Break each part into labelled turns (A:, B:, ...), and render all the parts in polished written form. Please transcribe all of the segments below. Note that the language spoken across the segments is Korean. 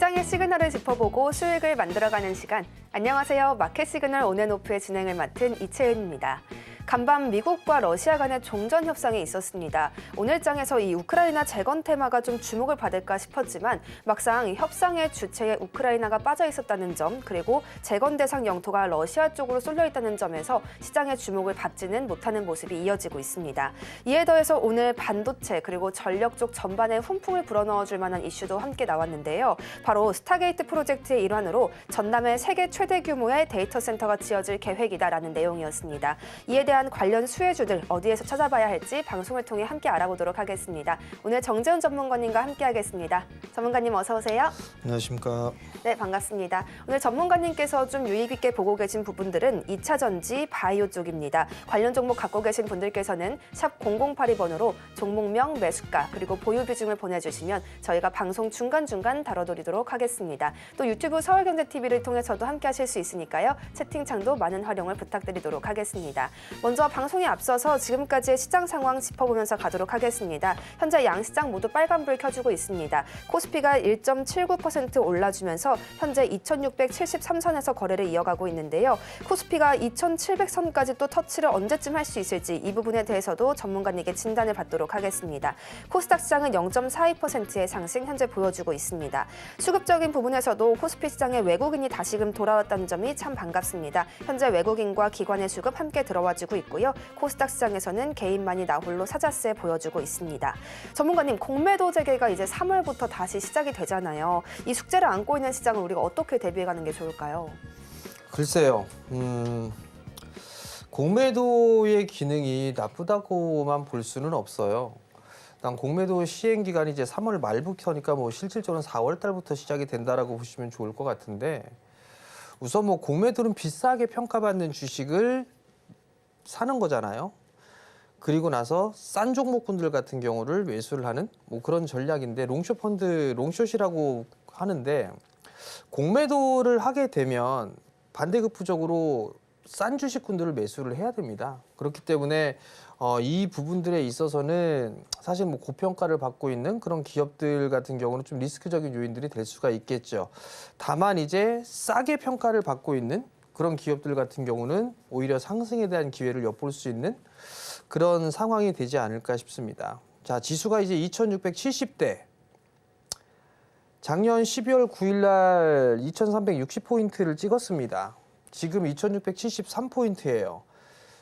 A: 시장의 시그널을 짚어보고 수익을 만들어가는 시간. 안녕하세요. 마켓 시그널 온앤오프의 진행을 맡은 이채은입니다. 간밤 미국과 러시아 간의 종전 협상이 있었습니다. 오늘 장에서 이 우크라이나 재건 테마가 좀 주목을 받을까 싶었지만 막상 이 협상의 주체에 우크라이나가 빠져 있었다는 점, 그리고 재건 대상 영토가 러시아 쪽으로 쏠려 있다는 점에서 시장의 주목을 받지는 못하는 모습이 이어지고 있습니다. 이에 더해서 오늘 반도체 그리고 전력 쪽 전반에 훈풍을 불어넣어줄 만한 이슈도 함께 나왔는데요. 바로 스타게이트 프로젝트의 일환으로 전남에 세계 최대 규모의 데이터 센터가 지어질 계획이다라는 내용이었습니다. 이에 대한 관련 수혜주들 어디에서 찾아봐야 할지 방송을 통해 함께 알아보도록 하겠습니다. 오늘 정재훈 전문가님과 함께하겠습니다. 전문가님 어서 오세요.
B: 안녕하십니까.
A: 네, 반갑습니다. 오늘 전문가님께서 좀 유의 깊게 보고 계신 부분들은 2차 전지, 바이오 쪽입니다. 관련 종목 갖고 계신 분들께서는 샵 0082번으로 종목명, 매수가, 그리고 보유 비중을 보내주시면 저희가 방송 중간중간 다뤄드리도록 하겠습니다. 또 유튜브 서울경제TV를 통해서도 함께 하실 수 있으니까요. 채팅창도 많은 활용을 부탁드리도록 하겠습니다. 먼저 방송에 앞서서 지금까지의 시장 상황 짚어보면서 가도록 하겠습니다. 현재 양시장 모두 빨간불 켜주고 있습니다. 코스피가 1.79% 올라주면서 현재 2673선에서 거래를 이어가고 있는데요. 코스피가 2700선까지 또 터치를 언제쯤 할 수 있을지 이 부분에 대해서도 전문가님께 진단을 받도록 하겠습니다. 코스닥 시장은 0.42%의 상승 현재 보여주고 있습니다. 수급적인 부분에서도 코스피 시장에 외국인이 다시금 돌아왔다는 점이 참 반갑습니다. 현재 외국인과 기관의 수급 함께 들어와주고 있고요. 코스닥 시장에서는 개인만이 나홀로 사자세 보여주고 있습니다. 전문가님, 공매도 재개가 이제 3월부터 다시 시작이 되잖아요. 이 숙제를 안고 있는 시장을 우리가 어떻게 대비해가는 게 좋을까요?
B: 글쎄요. 공매도의 기능이 나쁘다고만 볼 수는 없어요. 일단 공매도 시행 기간이 이제 3월 말부터니까 뭐 실질적으로는 4월 달부터 시작이 된다라고 보시면 좋을 것 같은데, 우선 뭐 공매도는 비싸게 평가받는 주식을 사는 거잖아요. 그리고 나서 싼 종목군들 같은 경우를 매수를 하는 뭐 그런 전략인데, 롱숏 펀드, 롱숏이라고 하는데, 공매도를 하게 되면 반대급부적으로 싼 주식군들을 매수를 해야 됩니다. 그렇기 때문에 이 부분들에 있어서는 사실 뭐 고평가를 받고 있는 그런 기업들 같은 경우는 좀 리스크적인 요인들이 될 수가 있겠죠. 다만 이제 싸게 평가를 받고 있는 그런 기업들 같은 경우는 오히려 상승에 대한 기회를 엿볼 수 있는 그런 상황이 되지 않을까 싶습니다. 자, 지수가 이제 2670대. 작년 12월 9일 날 2360포인트를 찍었습니다. 지금 2673포인트예요.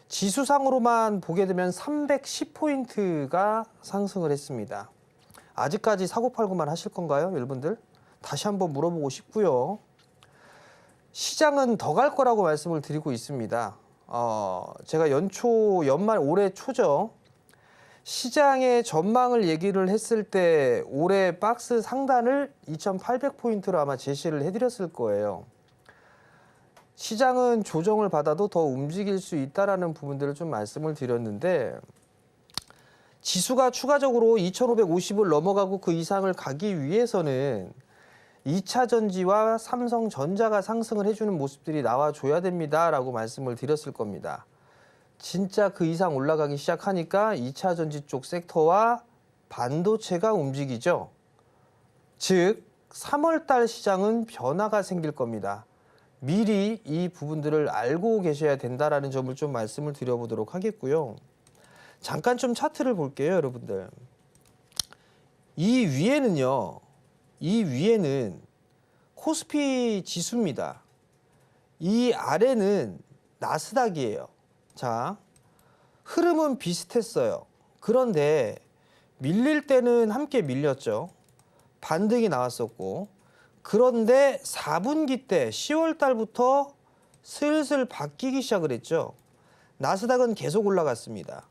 B: 지수상으로만 보게 되면 310포인트가 상승을 했습니다. 아직까지 사고팔고만 하실 건가요, 여러분들? 다시 한번 물어보고 싶고요. 시장은 더 갈 거라고 말씀을 드리고 있습니다. 제가 연말 올해 초죠. 시장의 전망을 얘기를 했을 때 올해 박스 상단을 2800포인트로 아마 제시를 해드렸을 거예요. 시장은 조정을 받아도 더 움직일 수 있다라는 부분들을 좀 말씀을 드렸는데, 지수가 추가적으로 2550을 넘어가고 그 이상을 가기 위해서는 2차 전지와 삼성전자가 상승을 해주는 모습들이 나와줘야 됩니다라고 말씀을 드렸을 겁니다. 진짜 그 이상 올라가기 시작하니까 2차 전지 쪽 섹터와 반도체가 움직이죠. 즉 3월 달 시장은 변화가 생길 겁니다. 미리 이 부분들을 알고 계셔야 된다라는 점을 좀 말씀을 드려보도록 하겠고요. 잠깐 좀 차트를 볼게요, 여러분들. 이 위에는 코스피 지수입니다. 이 아래는 나스닥이에요. 자, 흐름은 비슷했어요. 그런데 밀릴 때는 함께 밀렸죠. 반등이 나왔었고. 그런데 4분기 때 10월 달부터 슬슬 바뀌기 시작을 했죠. 나스닥은 계속 올라갔습니다.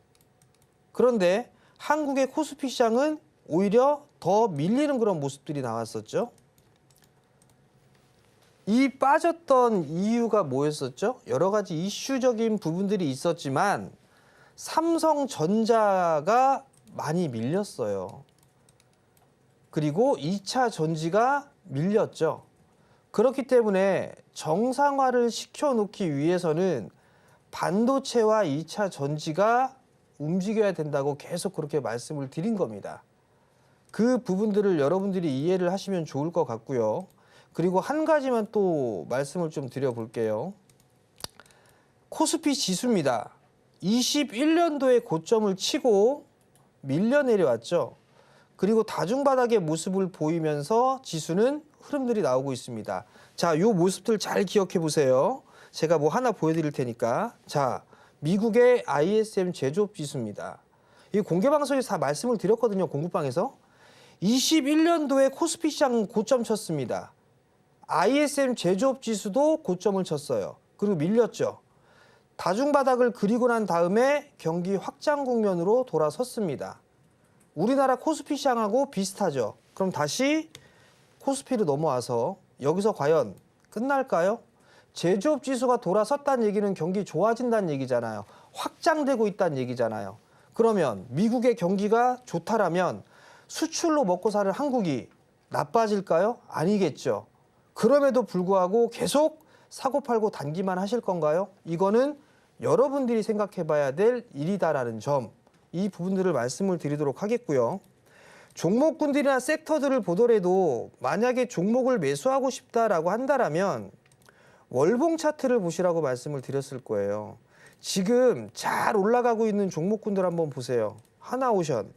B: 그런데 한국의 코스피 시장은 오히려 더 밀리는 그런 모습들이 나왔었죠. 이 빠졌던 이유가 뭐였었죠? 여러 가지 이슈적인 부분들이 있었지만 삼성전자가 많이 밀렸어요. 그리고 2차 전지가 밀렸죠. 그렇기 때문에 정상화를 시켜놓기 위해서는 반도체와 2차 전지가 움직여야 된다고 계속 그렇게 말씀을 드린 겁니다. 그 부분들을 여러분들이 이해를 하시면 좋을 것 같고요. 그리고 한 가지만 또 말씀을 좀 드려볼게요. 코스피 지수입니다. 21년도에 고점을 치고 밀려 내려왔죠. 그리고 다중바닥의 모습을 보이면서 지수는 흐름들이 나오고 있습니다. 자, 요 모습들 잘 기억해 보세요. 제가 뭐 하나 보여드릴 테니까. 자, 미국의 ISM 제조업 지수입니다. 이 공개 방송에서 다 말씀을 드렸거든요. 공부방에서. 21년도에 코스피 시장 고점 쳤습니다. ISM 제조업 지수도 고점을 쳤어요. 그리고 밀렸죠. 다중바닥을 그리고 난 다음에 경기 확장 국면으로 돌아섰습니다. 우리나라 코스피 시장하고 비슷하죠. 그럼 다시 코스피로 넘어와서 여기서 과연 끝날까요? 제조업 지수가 돌아섰다는 얘기는 경기 좋아진다는 얘기잖아요. 확장되고 있다는 얘기잖아요. 그러면 미국의 경기가 좋다라면 수출로 먹고 사는 한국이 나빠질까요? 아니겠죠. 그럼에도 불구하고 계속 사고팔고 단기만 하실 건가요? 이거는 여러분들이 생각해 봐야 될 일이다라는 점, 이 부분들을 말씀을 드리도록 하겠고요. 종목군들이나 섹터들을 보더라도 만약에 종목을 매수하고 싶다라고 한다라면 월봉 차트를 보시라고 말씀을 드렸을 거예요. 지금 잘 올라가고 있는 종목군들 한번 보세요. 하나오션,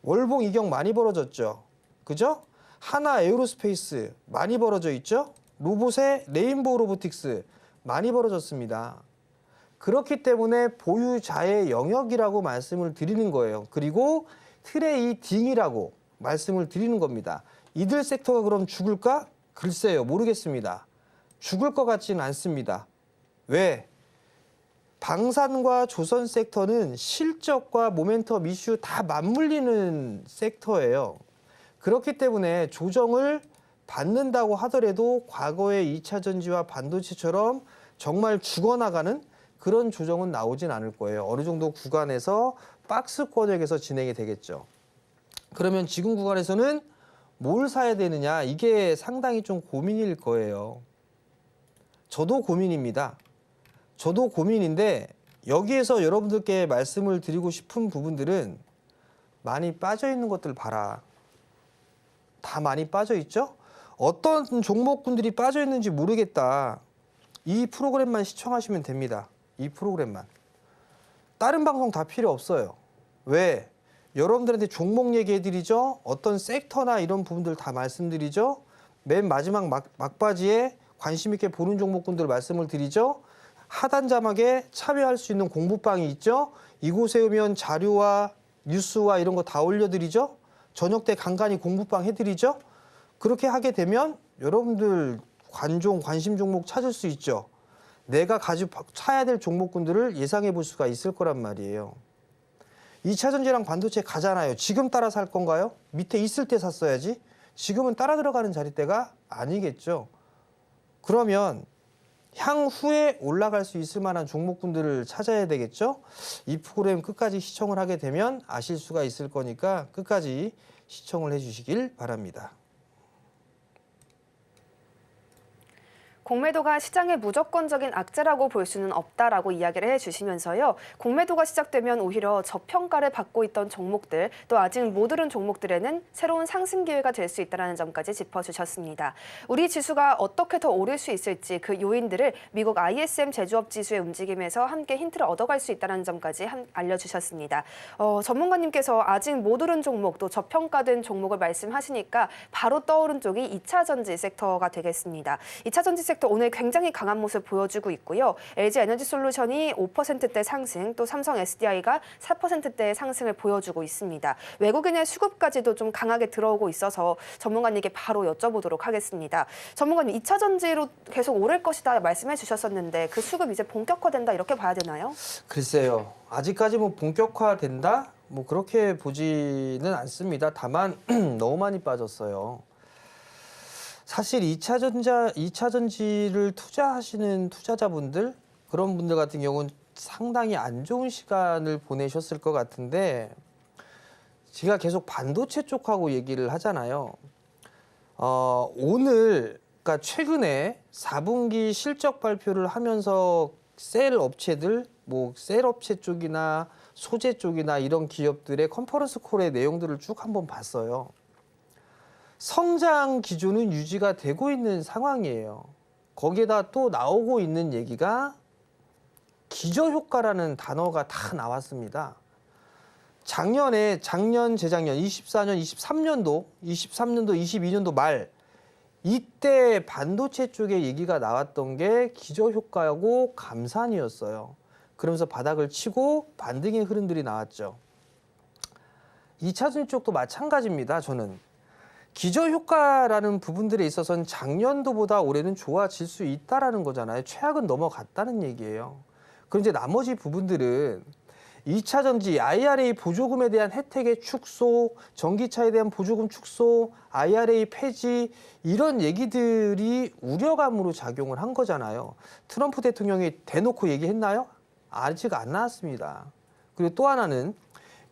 B: 월봉 이격 많이 벌어졌죠. 그죠? 하나 에어로스페이스 많이 벌어져 있죠. 로봇의 레인보우 로보틱스 많이 벌어졌습니다. 그렇기 때문에 보유자의 영역이라고 말씀을 드리는 거예요. 그리고 트레이딩이라고 말씀을 드리는 겁니다. 이들 섹터가 그럼 죽을까? 글쎄요, 모르겠습니다. 죽을 것 같지는 않습니다. 왜? 방산과 조선 섹터는 실적과 모멘텀 이슈 다 맞물리는 섹터예요. 그렇기 때문에 조정을 받는다고 하더라도 과거의 2차 전지와 반도체처럼 정말 죽어나가는 그런 조정은 나오진 않을 거예요. 어느 정도 구간에서 박스권역에서 진행이 되겠죠. 그러면 지금 구간에서는 뭘 사야 되느냐, 이게 상당히 좀 고민일 거예요. 저도 고민입니다. 저도 고민인데 여기에서 여러분들께 말씀을 드리고 싶은 부분들은 많이 빠져 있는 것들 봐라. 다 많이 빠져 있죠? 어떤 종목군들이 빠져 있는지 모르겠다. 이 프로그램만 시청하시면 됩니다. 이 프로그램만. 다른 방송 다 필요 없어요. 왜? 여러분들한테 종목 얘기해드리죠. 어떤 섹터나 이런 부분들 다 말씀드리죠. 맨 마지막 막바지에 관심 있게 보는 종목군들 말씀을 드리죠. 하단 자막에 참여할 수 있는 공부방이 있죠. 이곳에 오면 자료와 뉴스와 이런 거 다 올려드리죠. 저녁 때 간간히 공부방 해드리죠. 그렇게 하게 되면 여러분들 관심 종목 찾을 수 있죠. 내가 가지고 차야 될 종목군들을 예상해 볼 수가 있을 거란 말이에요. 2차 전지랑 반도체 가잖아요. 지금 따라 살 건가요? 밑에 있을 때 샀어야지. 지금은 따라 들어가는 자리대가 아니겠죠. 그러면 향후에 올라갈 수 있을 만한 종목군들을 찾아야 되겠죠. 이 프로그램 끝까지 시청을 하게 되면 아실 수가 있을 거니까 끝까지 시청을 해주시길 바랍니다.
A: 공매도가 시장의 무조건적인 악재라고 볼 수는 없다라고 이야기를 해주시면서요. 공매도가 시작되면 오히려 저평가를 받고 있던 종목들, 또 아직 못 오른 종목들에는 새로운 상승 기회가 될 수 있다는 점까지 짚어주셨습니다. 우리 지수가 어떻게 더 오를 수 있을지 그 요인들을 미국 ISM 제조업 지수의 움직임에서 함께 힌트를 얻어갈 수 있다는 점까지 알려주셨습니다. 전문가님께서 아직 못 오른 종목, 또 저평가된 종목을 말씀하시니까 바로 떠오른 쪽이 2차 전지 섹터가 되겠습니다. 2차 전지 섹터 오늘 굉장히 강한 모습 보여주고 있고요. LG 에너지솔루션이 5%대 상승, 또 삼성 SDI가 4%대의 상승을 보여주고 있습니다. 외국인의 수급까지도 좀 강하게 들어오고 있어서 전문가님께 바로 여쭤보도록 하겠습니다. 전문가님, 2차 전지로 계속 오를 것이다 말씀해 주셨었는데 그 수급 이제 본격화된다 이렇게 봐야 되나요?
B: 글쎄요. 아직까지 뭐 본격화된다? 뭐 그렇게 보지는 않습니다. 다만 너무 많이 빠졌어요. 사실 2차 전지를 투자하시는 투자자분들, 그런 분들 같은 경우는 상당히 안 좋은 시간을 보내셨을 것 같은데, 제가 계속 반도체 쪽하고 얘기를 하잖아요. 오늘, 그러니까 최근에 4분기 실적 발표를 하면서 셀 업체들, 뭐 셀 업체 쪽이나 소재 쪽이나 이런 기업들의 컨퍼런스 콜의 내용들을 쭉 한번 봤어요. 성장 기조는 유지가 되고 있는 상황이에요. 거기에다 또 나오고 있는 얘기가 기저효과라는 단어가 다 나왔습니다. 작년, 재작년 24년, 23년도, 22년도 말 이때 반도체 쪽에 얘기가 나왔던 게 기저효과하고 감산이었어요. 그러면서 바닥을 치고 반등의 흐름들이 나왔죠. 2차전 쪽도 마찬가지입니다. 저는 기저효과라는 부분들에 있어서는 작년도보다 올해는 좋아질 수 있다라는 거잖아요. 최악은 넘어갔다는 얘기예요. 그럼 이제 나머지 부분들은 2차 전지, IRA 보조금에 대한 혜택의 축소, 전기차에 대한 보조금 축소, IRA 폐지 이런 얘기들이 우려감으로 작용을 한 거잖아요. 트럼프 대통령이 대놓고 얘기했나요? 아직 안 나왔습니다. 그리고 또 하나는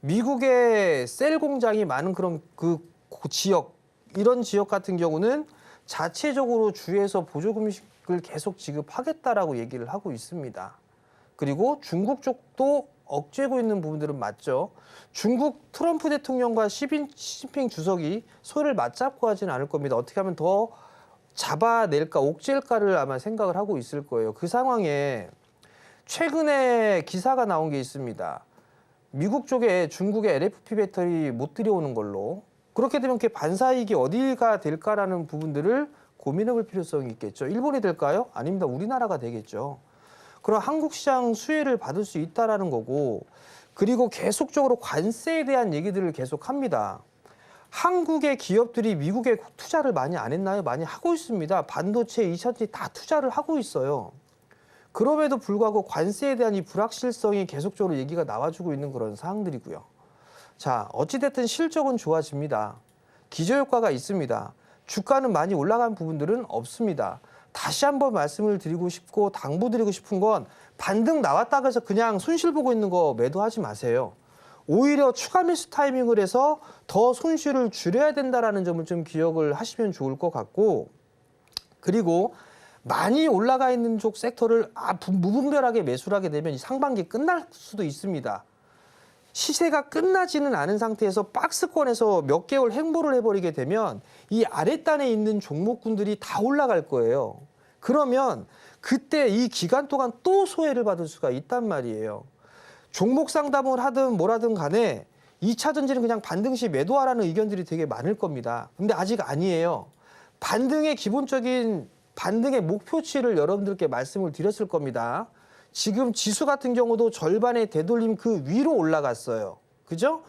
B: 미국의 셀 공장이 많은 그런 그 지역, 이런 지역 같은 경우는 자체적으로 주에서 보조금을 계속 지급하겠다라고 얘기를 하고 있습니다. 그리고 중국 쪽도 억제고 있는 부분들은 맞죠. 중국 트럼프 대통령과 시진핑 주석이 손을 맞잡고 하지는 않을 겁니다. 어떻게 하면 더 잡아낼까, 옥죄일까를 아마 생각을 하고 있을 거예요. 그 상황에 최근에 기사가 나온 게 있습니다. 미국 쪽에 중국의 LFP 배터리 못 들여오는 걸로. 그렇게 되면 그 반사이익이 어디가 될까라는 부분들을 고민해 볼 필요성이 있겠죠. 일본이 될까요? 아닙니다. 우리나라가 되겠죠. 그럼 한국 시장 수혜를 받을 수 있다라는 거고, 그리고 계속적으로 관세에 대한 얘기들을 계속합니다. 한국의 기업들이 미국에 투자를 많이 안 했나요? 많이 하고 있습니다. 반도체, 2차전지 다 투자를 하고 있어요. 그럼에도 불구하고 관세에 대한 이 불확실성이 계속적으로 얘기가 나와주고 있는 그런 사항들이고요. 자, 어찌됐든 실적은 좋아집니다. 기저효과가 있습니다. 주가는 많이 올라간 부분들은 없습니다. 다시 한번 말씀을 드리고 싶고 당부드리고 싶은 건 반등 나왔다고 해서 그냥 손실 보고 있는 거 매도하지 마세요. 오히려 추가 매수 타이밍을 해서 더 손실을 줄여야 된다는 점을 좀 기억을 하시면 좋을 것 같고, 그리고 많이 올라가 있는 쪽 섹터를 무분별하게 매수를 하게 되면 상반기 끝날 수도 있습니다. 시세가 끝나지는 않은 상태에서 박스권에서 몇 개월 행보를 해버리게 되면 이 아랫단에 있는 종목군들이 다 올라갈 거예요. 그러면 그때 이 기간 동안 또 소외를 받을 수가 있단 말이에요. 종목 상담을 하든 뭐라든 간에 2차 전지는 그냥 반등 시 매도하라는 의견들이 되게 많을 겁니다. 근데 아직 아니에요. 반등의 기본적인 반등의 목표치를 여러분들께 말씀을 드렸을 겁니다. 지금 지수 같은 경우도 절반의 되돌림 그 위로 올라갔어요. 그죠?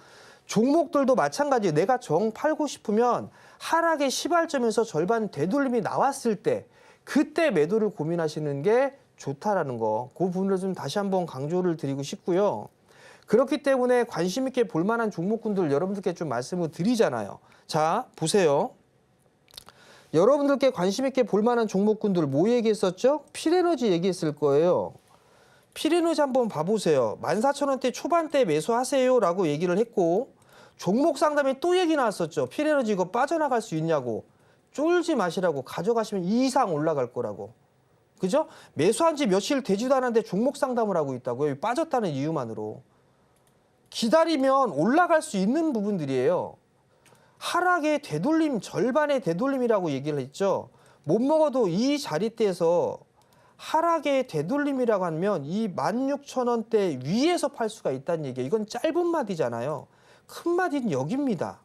B: 종목들도 마찬가지예요. 내가 정 팔고 싶으면 하락의 시발점에서 절반 되돌림이 나왔을 때 그때 매도를 고민하시는 게 좋다라는 거. 그 부분을 좀 다시 한번 강조를 드리고 싶고요. 그렇기 때문에 관심 있게 볼 만한 종목군들 여러분들께 좀 말씀을 드리잖아요. 자, 보세요. 여러분들께 관심 있게 볼 만한 종목군들 뭐 얘기했었죠? 필에너지 얘기했을 거예요. 필에너지 한번 봐보세요. 14,000원대 초반대 매수하세요라고 얘기를 했고, 종목 상담에 또 얘기 나왔었죠. 필에너지 이거 빠져나갈 수 있냐고. 쫄지 마시라고. 가져가시면 2 이상 올라갈 거라고. 그죠? 매수한 지 며칠 되지도 않았는데 종목 상담을 하고 있다고요. 빠졌다는 이유만으로. 기다리면 올라갈 수 있는 부분들이에요. 하락의 되돌림, 절반의 되돌림이라고 얘기를 했죠. 못 먹어도 이 자리대에서 하락의 되돌림이라고 하면 이 16,000원대 위에서 팔 수가 있다는 얘기예요. 이건 짧은 마디잖아요. 큰 마디는 여기입니다.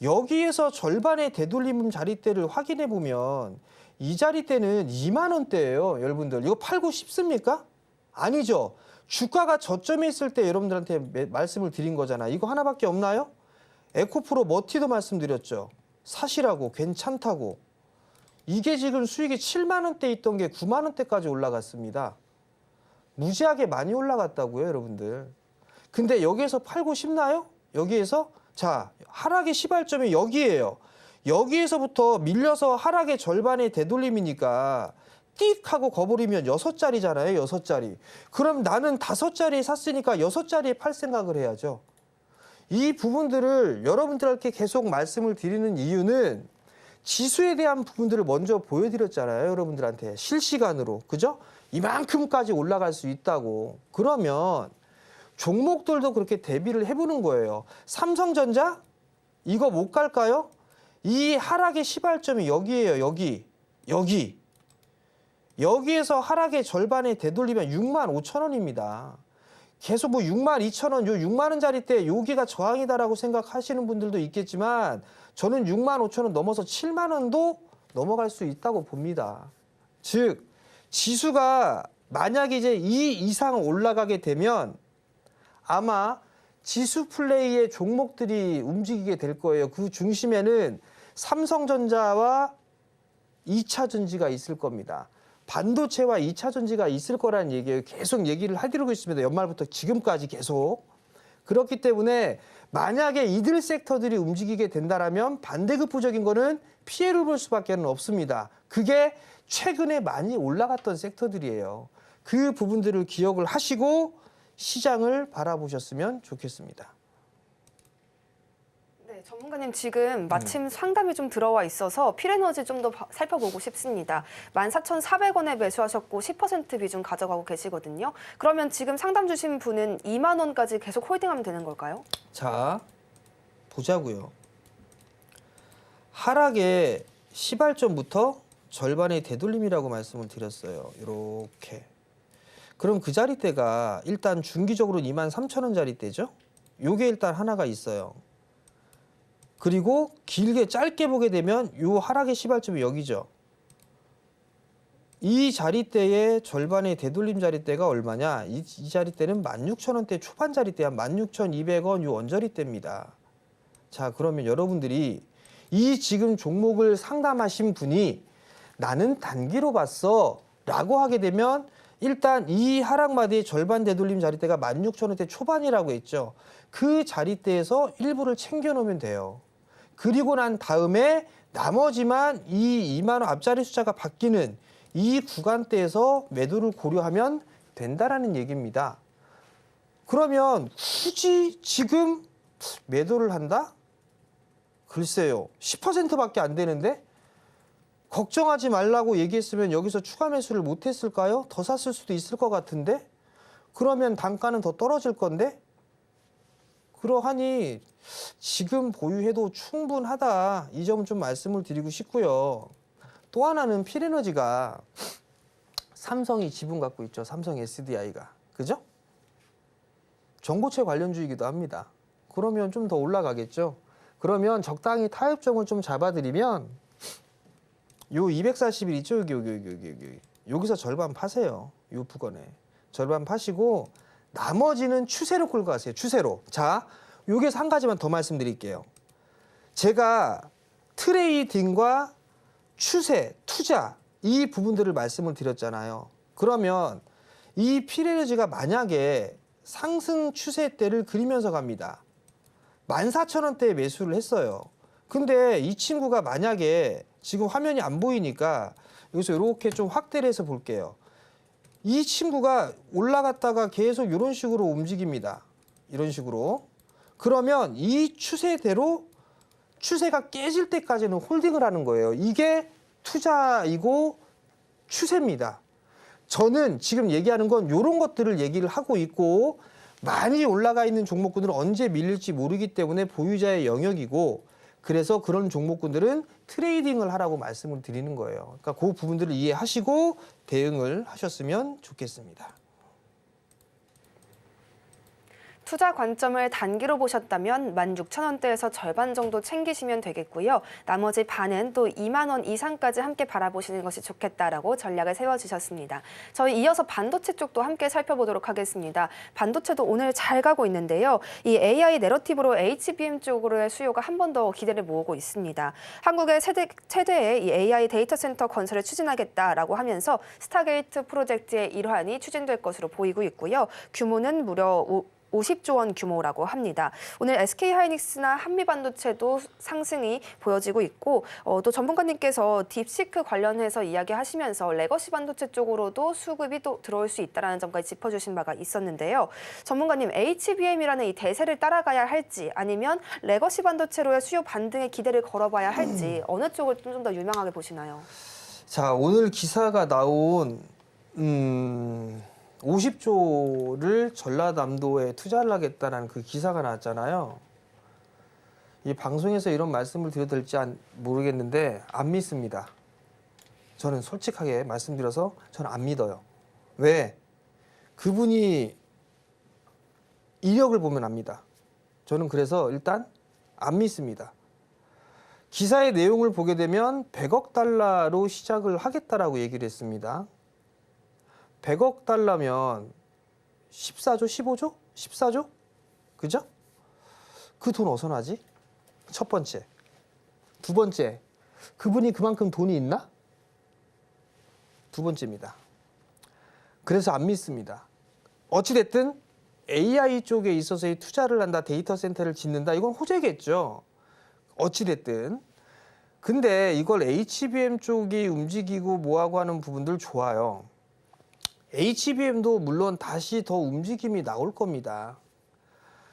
B: 여기에서 절반의 되돌림 자리대를 확인해 보면 이 자리대는 2만 원대예요. 여러분들 이거 팔고 싶습니까? 아니죠. 주가가 저점에 있을 때 여러분들한테 말씀을 드린 거잖아요. 이거 하나밖에 없나요? 에코프로 머티도 말씀드렸죠. 사시라고, 괜찮다고. 이게 지금 수익이 7만 원대 있던 게 9만 원대까지 올라갔습니다. 무지하게 많이 올라갔다고요, 여러분들. 근데 여기에서 팔고 싶나요? 여기에서? 자, 하락의 시발점이 여기예요. 여기에서부터 밀려서 하락의 절반의 되돌림이니까 띡 하고 거버리면 6자리잖아요, 6자리. 그럼 나는 5자리에 샀으니까 6자리에 팔 생각을 해야죠. 이 부분들을 여러분들께 계속 말씀을 드리는 이유는 지수에 대한 부분들을 먼저 보여드렸잖아요, 여러분들한테. 실시간으로. 그죠? 이만큼까지 올라갈 수 있다고. 그러면 종목들도 그렇게 대비를 해보는 거예요. 삼성전자? 이거 못 갈까요? 이 하락의 시발점이 여기예요. 여기. 여기에서 하락의 절반에 되돌리면 65,000원입니다. 계속 뭐 62,000원, 요 6만 원짜리 때 여기가 저항이다라고 생각하시는 분들도 있겠지만 저는 65,000원 넘어서 7만 원도 넘어갈 수 있다고 봅니다. 즉 지수가 만약에 이제 이 이상 올라가게 되면 아마 지수 플레이의 종목들이 움직이게 될 거예요. 그 중심에는 삼성전자와 2차 전지가 있을 겁니다. 반도체와 2차 전지가 있을 거라는 얘기예요. 계속 얘기를 해드리고 있습니다. 연말부터 지금까지 계속. 그렇기 때문에 만약에 이들 섹터들이 움직이게 된다라면 반대급부적인 거는 피해를 볼 수밖에 없습니다. 그게 최근에 많이 올라갔던 섹터들이에요. 그 부분들을 기억을 하시고 시장을 바라보셨으면 좋겠습니다.
A: 네, 전문가님 지금 마침 상담이 좀 들어와 있어서 필에너지 좀 더 살펴보고 싶습니다. 14,400원에 매수하셨고 10% 비중 가져가고 계시거든요. 그러면 지금 상담 주신 분은 2만 원까지 계속 홀딩하면 되는 걸까요?
B: 자, 보자고요. 하락의 시발점부터 절반의 되돌림이라고 말씀을 드렸어요. 이렇게. 그럼 그 자리대가 일단 중기적으로 23,000원짜리대죠. 요게 일단 하나가 있어요. 그리고 길게 짧게 보게 되면 요 하락의 시발점이 여기죠. 이 자리대의 절반의 되돌림 자리대가 얼마냐? 이 자리대는 16,000원대 초반 자리대야. 16,200원 요 언저리대입니다. 자, 그러면 여러분들이 이 지금 종목을 상담하신 분이 나는 단기로 봤어 라고 하게 되면 일단 이 하락마디의 절반 되돌림 자리대가 16,000원대 초반이라고 했죠. 그 자리대에서 일부를 챙겨놓으면 돼요. 그리고 난 다음에 나머지만 이 2만 원 앞자리 숫자가 바뀌는 이 구간대에서 매도를 고려하면 된다라는 얘기입니다. 그러면 굳이 지금 매도를 한다? 글쎄요. 10%밖에 안 되는데? 걱정하지 말라고 얘기했으면 여기서 추가 매수를 못했을까요? 더 샀을 수도 있을 것 같은데? 그러면 단가는 더 떨어질 건데? 그러하니 지금 보유해도 충분하다. 이 점은 좀 말씀을 드리고 싶고요. 또 하나는 필에너지가 삼성이 지분 갖고 있죠. 삼성 SDI가. 그죠? 전고체 관련주이기도 합니다. 그러면 좀 더 올라가겠죠. 그러면 적당히 타협점을 좀 잡아드리면 요 241 있죠? 여기. 여기서 절반 파세요. 요 부근에. 절반 파시고 나머지는 추세로 끌고 가세요. 추세로. 자, 여기서 한 가지만 더 말씀드릴게요. 제가 트레이딩과 추세, 투자 이 부분들을 말씀을 드렸잖아요. 그러면 이 필에너지가 만약에 상승 추세대를 그리면서 갑니다. 14,000원대에 매수를 했어요. 근데 이 친구가 만약에 지금 화면이 안 보이니까 여기서 이렇게 좀 확대를 해서 볼게요. 이 친구가 올라갔다가 계속 이런 식으로 움직입니다. 이런 식으로. 그러면 이 추세대로 추세가 깨질 때까지는 홀딩을 하는 거예요. 이게 투자이고 추세입니다. 저는 지금 얘기하는 건 이런 것들을 얘기를 하고 있고 많이 올라가 있는 종목군들은 언제 밀릴지 모르기 때문에 보유자의 영역이고 그래서 그런 종목군들은 트레이딩을 하라고 말씀을 드리는 거예요. 그러니까 그 부분들을 이해하시고 대응을 하셨으면 좋겠습니다.
A: 투자 관점을 단기로 보셨다면 16,000원대에서 절반 정도 챙기시면 되겠고요. 나머지 반은 또 2만 원 이상까지 함께 바라보시는 것이 좋겠다라고 전략을 세워주셨습니다. 저희 이어서 반도체 쪽도 함께 살펴보도록 하겠습니다. 반도체도 오늘 잘 가고 있는데요. 이 AI 내러티브로 HBM 쪽으로의 수요가 한 번 더 기대를 모으고 있습니다. 한국의 최대의 이 AI 데이터 센터 건설을 추진하겠다라고 하면서 스타게이트 프로젝트의 일환이 추진될 것으로 보이고 있고요. 규모는 무려 50조 원 규모라고 합니다. 오늘 SK하이닉스나 한미반도체도 상승이 보여지고 있고 또 전문가님께서 딥시크 관련해서 이야기하시면서 레거시 반도체 쪽으로도 수급이 또 들어올 수 있다는 점까지 짚어주신 바가 있었는데요. 전문가님, HBM이라는 이 대세를 따라가야 할지 아니면 레거시 반도체로의 수요 반등에 기대를 걸어봐야 할지 어느 쪽을 좀 더 유명하게 보시나요?
B: 자, 오늘 기사가 나온 50조를 전라남도에 투자를 하겠다는 그 기사가 나왔잖아요. 이 방송에서 이런 말씀을 드려도 될지 모르겠는데 안 믿습니다. 저는 솔직하게 말씀드려서 저는 안 믿어요. 왜? 그분이 이력을 보면 압니다. 저는 그래서 일단 안 믿습니다. 기사의 내용을 보게 되면 100억 달러로 시작을 하겠다라고 얘기를 했습니다. 100억 달러면 14조, 15조? 14조? 그죠? 그 돈 어디서 나지? 첫 번째. 두 번째, 그분이 그만큼 돈이 있나? 두 번째입니다. 그래서 안 믿습니다. 어찌됐든 AI 쪽에 있어서의 투자를 한다, 데이터 센터를 짓는다, 이건 호재겠죠. 어찌됐든. 근데 이걸 HBM 쪽이 움직이고 뭐하고 하는 부분들 좋아요. HBM도 물론 다시 더 움직임이 나올 겁니다.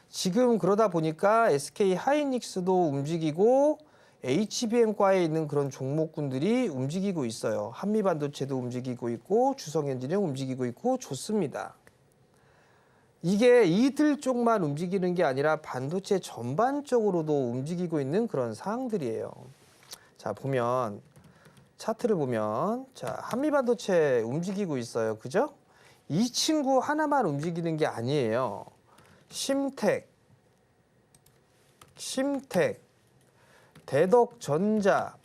B: 지금 그러다 보니까 SK 하이닉스도 움직이고 HBM과에 있는 그런 종목군들이 움직이고 있어요. 한미반도체도 움직이고 있고 주성엔지니어 움직이고 있고 좋습니다. 이게 이들 쪽만 움직이는 게 아니라 반도체 전반적으로도 움직이고 있는 그런 사항들이에요. 자, 보면 차트를 보면 자, 한미반도체 움직이고 있어요. 그죠? 이 친구 하나만 움직이는 게 아니에요. 심텍, 대덕전자,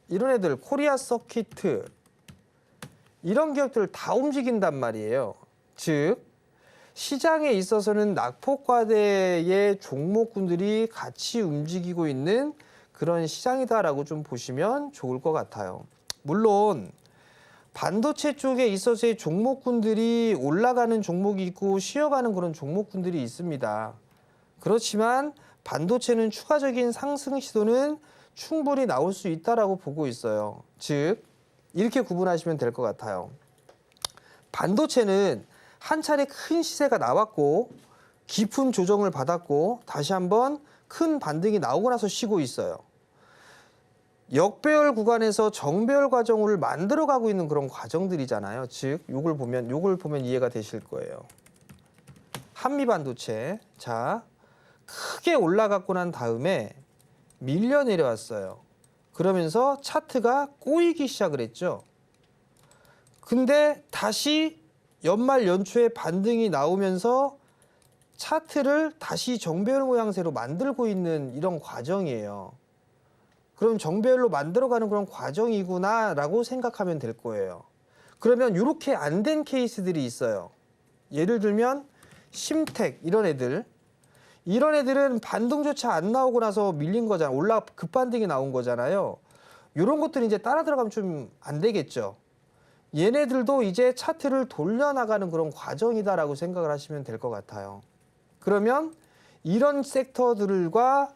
B: 이런 애들, 코리아 서키트, 이런 기업들 다 움직인단 말이에요. 즉, 시장에 있어서는 낙폭과대의 종목군들이 같이 움직이고 있는 그런 시장이다라고 좀 보시면 좋을 것 같아요. 물론 반도체 쪽에 있어서의 종목군들이 올라가는 종목이 있고 쉬어가는 그런 종목군들이 있습니다. 그렇지만 반도체는 추가적인 상승 시도는 충분히 나올 수 있다라고 보고 있어요. 즉, 이렇게 구분하시면 될 것 같아요. 반도체는 한 차례 큰 시세가 나왔고 깊은 조정을 받았고 다시 한번 큰 반등이 나오고 나서 쉬고 있어요. 역배열 구간에서 정배열 과정을 만들어가고 있는 그런 과정들이잖아요. 즉, 요걸 보면 이해가 되실 거예요. 한미반도체, 자, 크게 올라갔고 난 다음에 밀려 내려왔어요. 그러면서 차트가 꼬이기 시작을 했죠. 근데 다시 연말 연초에 반등이 나오면서 차트를 다시 정배열 모양새로 만들고 있는 이런 과정이에요. 그럼 정배열로 만들어가는 그런 과정이구나라고 생각하면 될 거예요. 그러면 이렇게 안 된 케이스들이 있어요. 예를 들면 심텍 이런 애들은 반등조차 안 나오고 나서 밀린 거잖아요. 급반등이 나온 거잖아요. 이런 것들이 이제 따라 들어가면 좀 안 되겠죠. 얘네들도 이제 차트를 돌려나가는 그런 과정이다라고 생각을 하시면 될 것 같아요. 그러면 이런 섹터들과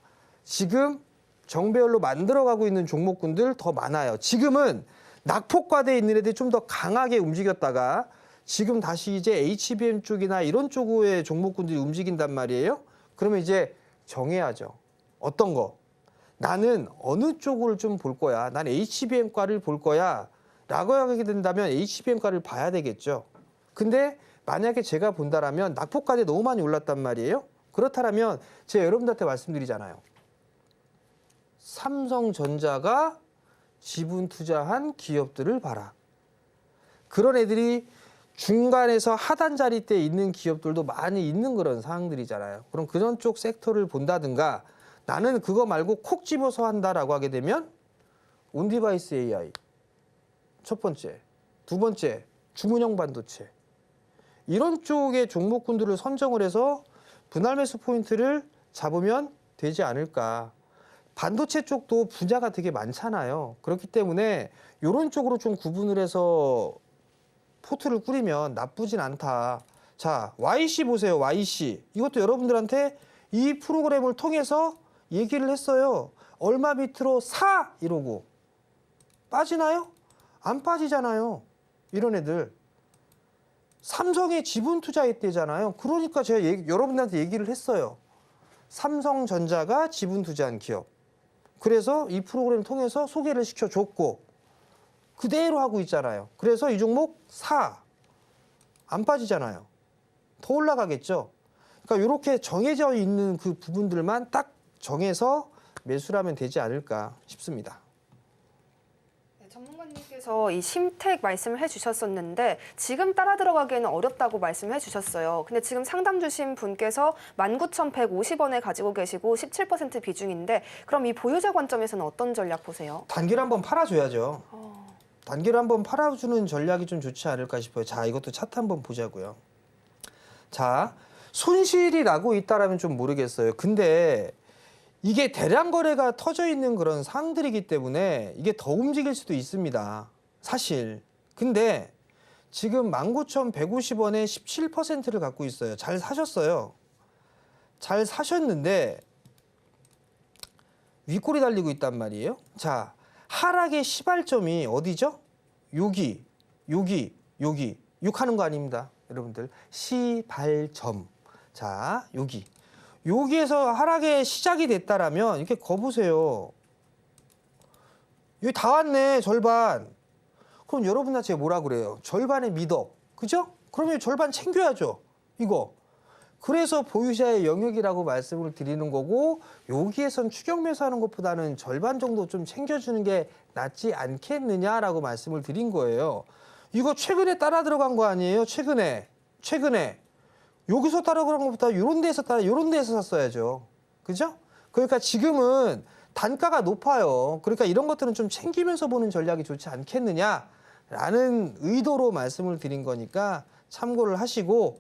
B: 지금 정배열로 만들어가고 있는 종목군들 더 많아요. 지금은 낙폭과대에 있는 애들이 좀 더 강하게 움직였다가 지금 다시 이제 HBM 쪽이나 이런 쪽의 종목군들이 움직인단 말이에요. 그러면 이제 정해야죠. 어떤 거? 나는 어느 쪽을 좀 볼 거야. 난 HBM과를 볼 거야. 라고 하게 된다면 HBM과를 봐야 되겠죠. 근데 만약에 제가 본다라면 낙폭과대 너무 많이 올랐단 말이에요. 그렇다면 제가 여러분들한테 말씀드리잖아요. 삼성전자가 지분 투자한 기업들을 봐라. 그런 애들이 중간에서 하단 자리대에 있는 기업들도 많이 있는 그런 상황들이잖아요. 그럼 그런 쪽 섹터를 본다든가 나는 그거 말고 콕 집어서 한다라고 하게 되면 온디바이스 AI 첫 번째, 두 번째 주문형 반도체 이런 쪽의 종목군들을 선정을 해서 분할 매수 포인트를 잡으면 되지 않을까. 반도체 쪽도 분야가 되게 많잖아요. 그렇기 때문에 이런 쪽으로 좀 구분을 해서 포트를 꾸리면 나쁘진 않다. 자, YC 보세요. YC. 이것도 여러분들한테 이 프로그램을 통해서 얘기를 했어요. 얼마 밑으로 사! 이러고. 빠지나요? 안 빠지잖아요. 이런 애들. 삼성에 지분 투자했대잖아요. 그러니까 제가 여러분들한테 얘기를 했어요. 삼성전자가 지분 투자한 기업. 그래서 이 프로그램을 통해서 소개를 시켜줬고 그대로 하고 있잖아요. 그래서 이 종목 사. 안 빠지잖아요. 더 올라가겠죠. 그러니까 이렇게 정해져 있는 그 부분들만 딱 정해서 매수를 하면 되지 않을까 싶습니다.
A: 전문가님께서 이 심택 말씀을 해주셨었는데 지금 따라 들어가기에는 어렵다고 말씀해 주셨어요. 근데 지금 상담 주신 분께서 19,150원에 가지고 계시고 17% 비중인데 그럼 이 보유자 관점에서는 어떤 전략 보세요?
B: 단기로 한번 팔아줘야죠. 단기로 한번 팔아주는 전략이 좀 좋지 않을까 싶어요. 자, 이것도 차트 한번 보자고요. 자, 손실이 나고 있다라면 좀 모르겠어요. 근데 이게 대량 거래가 터져 있는 그런 상황들이기 때문에 이게 더 움직일 수도 있습니다. 사실. 근데 지금 19,150원에 17%를 갖고 있어요. 잘 사셨어요. 잘 사셨는데 윗골이 달리고 있단 말이에요. 자, 하락의 시발점이 어디죠? 여기, 여기, 여기. 욕하는 거 아닙니다. 여러분들. 시발점. 자, 여기. 여기에서 하락의 시작이 됐다라면 이렇게 거보세요. 여기 다 왔네, 절반. 그럼 여러분한테 제가 뭐라 그래요? 절반의 미덕. 그죠? 그러면 절반 챙겨야죠. 이거. 그래서 보유자의 영역이라고 말씀을 드리는 거고 여기에선 추격 매수하는 것보다는 절반 정도 좀 챙겨주는 게 낫지 않겠느냐라고 말씀을 드린 거예요. 이거 최근에 따라 들어간 거 아니에요? 최근에. 여기서 따라 들어간 것보다 이런 데서 샀어야죠. 그죠? 그러니까 지금은 단가가 높아요. 그러니까 이런 것들은 좀 챙기면서 보는 전략이 좋지 않겠느냐라는 의도로 말씀을 드린 거니까 참고를 하시고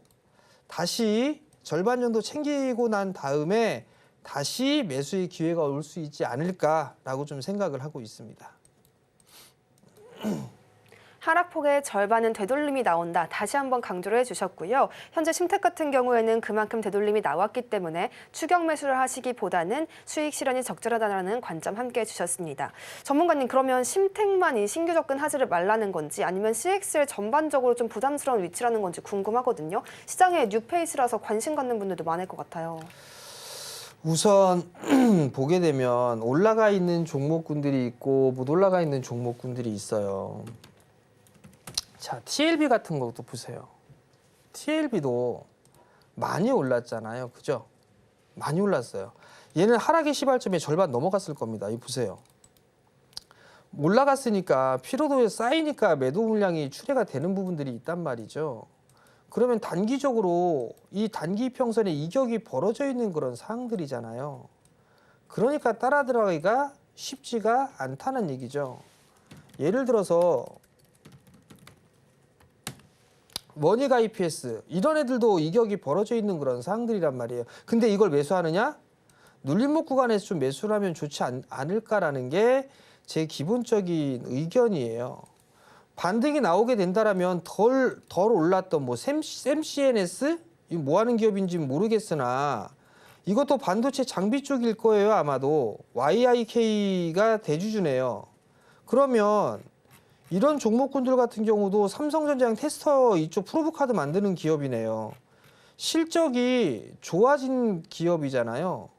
B: 다시 절반 정도 챙기고 난 다음에 다시 매수의 기회가 올 수 있지 않을까라고 좀 생각을 하고 있습니다.
A: 하락폭의 절반은 되돌림이 나온다. 다시 한번 강조를 해주셨고요. 현재 심택 같은 경우에는 그만큼 되돌림이 나왔기 때문에 추격 매수를 하시기보다는 수익 실현이 적절하다는 관점 함께 해주셨습니다. 전문가님, 그러면 심택만 이 신규 접근하지를 말라는 건지 아니면 CXL 전반적으로 좀 부담스러운 위치라는 건지 궁금하거든요. 시장에 뉴페이스라서 관심 갖는 분들도 많을 것 같아요.
B: 우선 보게 되면 올라가 있는 종목군들이 있고 못 올라가 있는 종목군들이 있어요. 자, TLB 같은 것도 보세요. TLB도 많이 올랐잖아요. 그죠? 많이 올랐어요. 얘는 하락의 시발점에 절반 넘어갔을 겁니다. 이거 보세요. 올라갔으니까 피로도에 쌓이니까 매도 물량이 출회가 되는 부분들이 있단 말이죠. 그러면 단기적으로 이 단기 이평선에 이격이 벌어져 있는 그런 상황들이잖아요. 그러니까 따라 들어가기가 쉽지가 않다는 얘기죠. 예를 들어서 머니가 EPS 이런 애들도 이격이 벌어져 있는 그런 상황들이란 말이에요. 근데 이걸 매수하느냐? 눌림목 구간에서 좀 매수를 하면 좋지 않을까라는 게 제 기본적인 의견이에요. 반등이 나오게 된다라면 덜 올랐던 뭐 샘CNS 이거 뭐 하는 기업인지 모르겠으나 이것도 반도체 장비 쪽일 거예요. 아마도 YIK가 대주주네요. 그러면 이런 종목군들 같은 경우도 삼성전자랑 테스터 이쪽 프로브카드 만드는 기업이네요. 실적이 좋아진 기업이잖아요.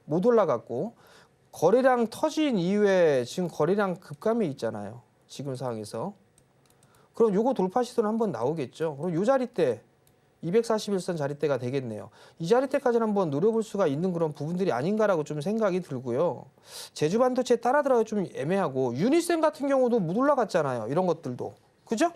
B: 못 올라갔고 거래량 터진 이후에 지금 거래량 급감이 있잖아요. 지금 상황에서. 그럼 요거 돌파 시도는 한번 나오겠죠. 그럼 요 자리대 241선 자리대가 되겠네요. 이 자리대까지는 한번 노려볼 수가 있는 그런 부분들이 아닌가라고 좀 생각이 들고요. 제주반도체 따라 들어가 좀 애매하고 유니센 같은 경우도 못 올라갔잖아요. 이런 것들도. 그죠?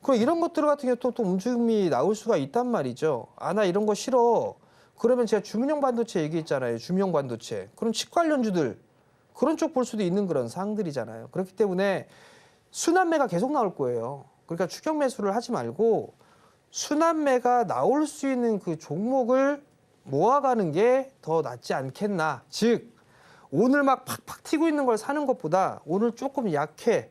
B: 그럼 이런 것들 같은 경우 또 움직임이 나올 수가 있단 말이죠. 아, 나 이런 거 싫어. 그러면 제가 주문형 반도체 얘기했잖아요. 주문형 반도체. 그럼 칩 관련주들 그런 쪽 볼 수도 있는 그런 상황들이잖아요. 그렇기 때문에 순환매가 계속 나올 거예요. 그러니까 추격 매수를 하지 말고 순환매가 나올 수 있는 그 종목을 모아가는 게 더 낫지 않겠나. 즉 오늘 막 팍팍 튀고 있는 걸 사는 것보다 오늘 조금 약해.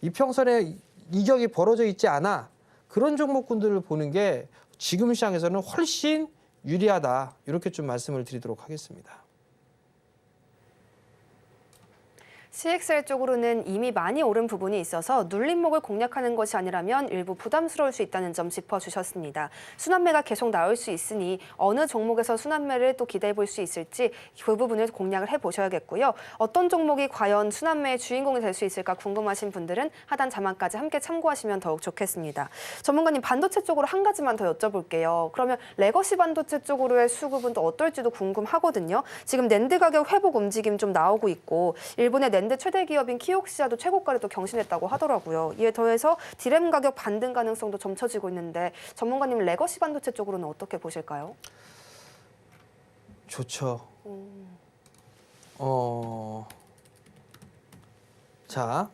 B: 이평선에 이격이 벌어져 있지 않아. 그런 종목군들을 보는 게 지금 시장에서는 훨씬 유리하다. 이렇게 좀 말씀을 드리도록 하겠습니다.
A: CXL 쪽으로는 이미 많이 오른 부분이 있어서 눌림목을 공략하는 것이 아니라면 일부 부담스러울 수 있다는 점 짚어주셨습니다. 순환매가 계속 나올 수 있으니 어느 종목에서 순환매를 또 기대해 볼 수 있을지 그 부분을 공략을 해보셔야겠고요. 어떤 종목이 과연 순환매의 주인공이 될 수 있을까 궁금하신 분들은 하단 자막까지 함께 참고하시면 더욱 좋겠습니다. 전문가님, 반도체 쪽으로 한 가지만 더 여쭤볼게요. 그러면 레거시 반도체 쪽으로의 수급은 또 어떨지도 궁금하거든요. 지금 낸드 가격 회복 움직임 좀 나오고 있고 일본의 낸드 최대 기업인 키옥시아도 최고가를 또 경신했다고 하더라고요. 이에 더해서 디램 가격 반등 가능성도 점쳐지고 있는데 전문가님, 레거시 반도체 쪽으로는 어떻게 보실까요?
B: 좋죠. 자,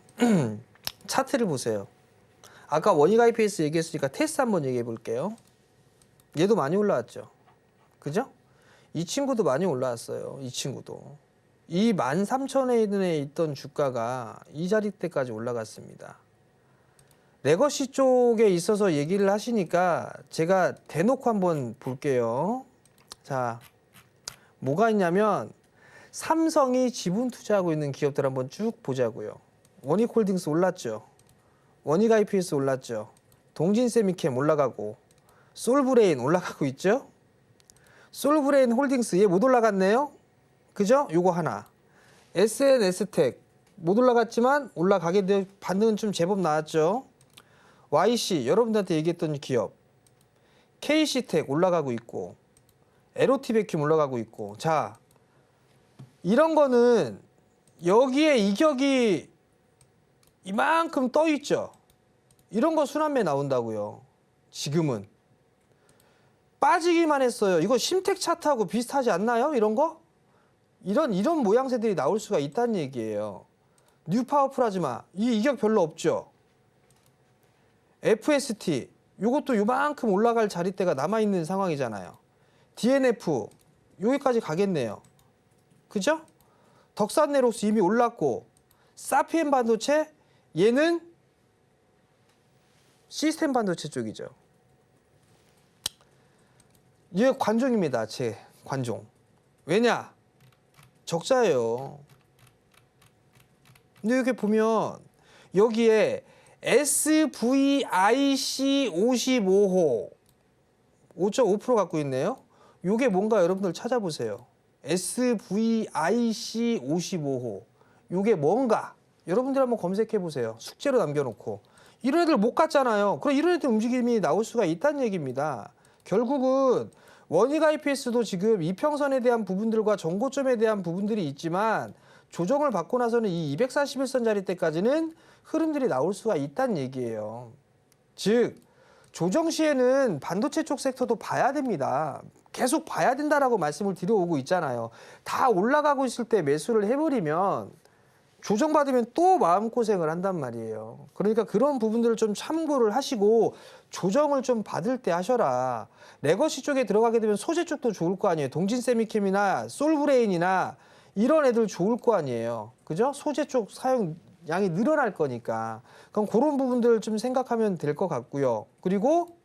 B: 차트를 보세요. 아까 원익 IPS 얘기했으니까 테스 한번 얘기해 볼게요. 얘도 많이 올라왔죠. 그죠? 이 친구도 많이 올라왔어요. 이 친구도. 이 13,000원에 있던 주가가 이 자리대까지 올라갔습니다. 레거시 쪽에 있어서 얘기를 하시니까 제가 대놓고 한번 볼게요. 자, 뭐가 있냐면 삼성이 지분 투자하고 있는 기업들 한번 쭉 보자고요. 원익홀딩스 올랐죠. 원익 IPS 올랐죠. 동진세미캠 올라가고 솔브레인 올라가고 있죠. 솔브레인 홀딩스 얘 못 올라갔네요. 그죠? 요거 하나. SNS텍 못 올라갔지만 올라가게 될 반등은 좀 제법 나왔죠. YC 여러분들한테 얘기했던 기업. KC텍 올라가고 있고 에로티베큐 올라가고 있고. 자, 이런 거는 여기에 이격이 이만큼 떠 있죠. 이런 거 순환매 나온다고요. 지금은 빠지기만 했어요. 이거 심택 차트하고 비슷하지 않나요? 이런 거? 이런 모양새들이 나올 수가 있다는 얘기예요. 뉴파워 플라즈마 이 이격 별로 없죠. FST 요것도 요만큼 올라갈 자리대가 남아있는 상황이잖아요. DNF 여기까지 가겠네요. 그죠? 덕산네록스 이미 올랐고 사피엔 반도체 얘는 시스템 반도체 쪽이죠. 얘 관종입니다. 제 관종. 왜냐? 적자예요. 근데 이렇게 보면 여기에 SVIC 55호 5.5% 갖고 있네요. 요게 뭔가 여러분들 찾아보세요. SVIC 55호 요게 뭔가 여러분들 한번 검색해 보세요. 숙제로 남겨놓고. 이런 애들 못 갔잖아요. 그럼 이런 애들 움직임이 나올 수가 있다는 얘기입니다. 결국은 원익 IPS도 지금 이평선에 대한 부분들과 전고점에 대한 부분들이 있지만 조정을 받고 나서는 이 241선 자리대까지는 흐름들이 나올 수가 있다는 얘기예요. 즉 조정 시에는 반도체 쪽 섹터도 봐야 됩니다. 계속 봐야 된다라고 말씀을 드려오고 있잖아요. 다 올라가고 있을 때 매수를 해버리면 조정받으면 또 마음고생을 한단 말이에요. 그러니까 그런 부분들을 좀 참고를 하시고 조정을 좀 받을 때 하셔라. 레거시 쪽에 들어가게 되면 소재 쪽도 좋을 거 아니에요. 동진세미캠이나 솔브레인이나 이런 애들 좋을 거 아니에요. 그죠? 소재 쪽 사용량이 늘어날 거니까. 그럼 그런 부분들을 좀 생각하면 될 것 같고요. 그리고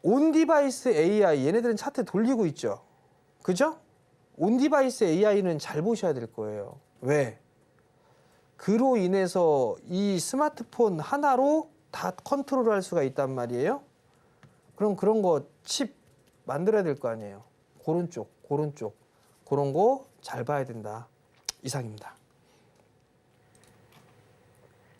B: 온디바이스 AI 얘네들은 차트 돌리고 있죠. 그죠? 온디바이스 AI는 잘 보셔야 될 거예요. 왜? 그로 인해서 이 스마트폰 하나로 다 컨트롤할 수가 있단 말이에요. 그럼 그런 거 칩 만들어야 될 거 아니에요. 그런 쪽. 그런 거 잘 봐야 된다. 이상입니다.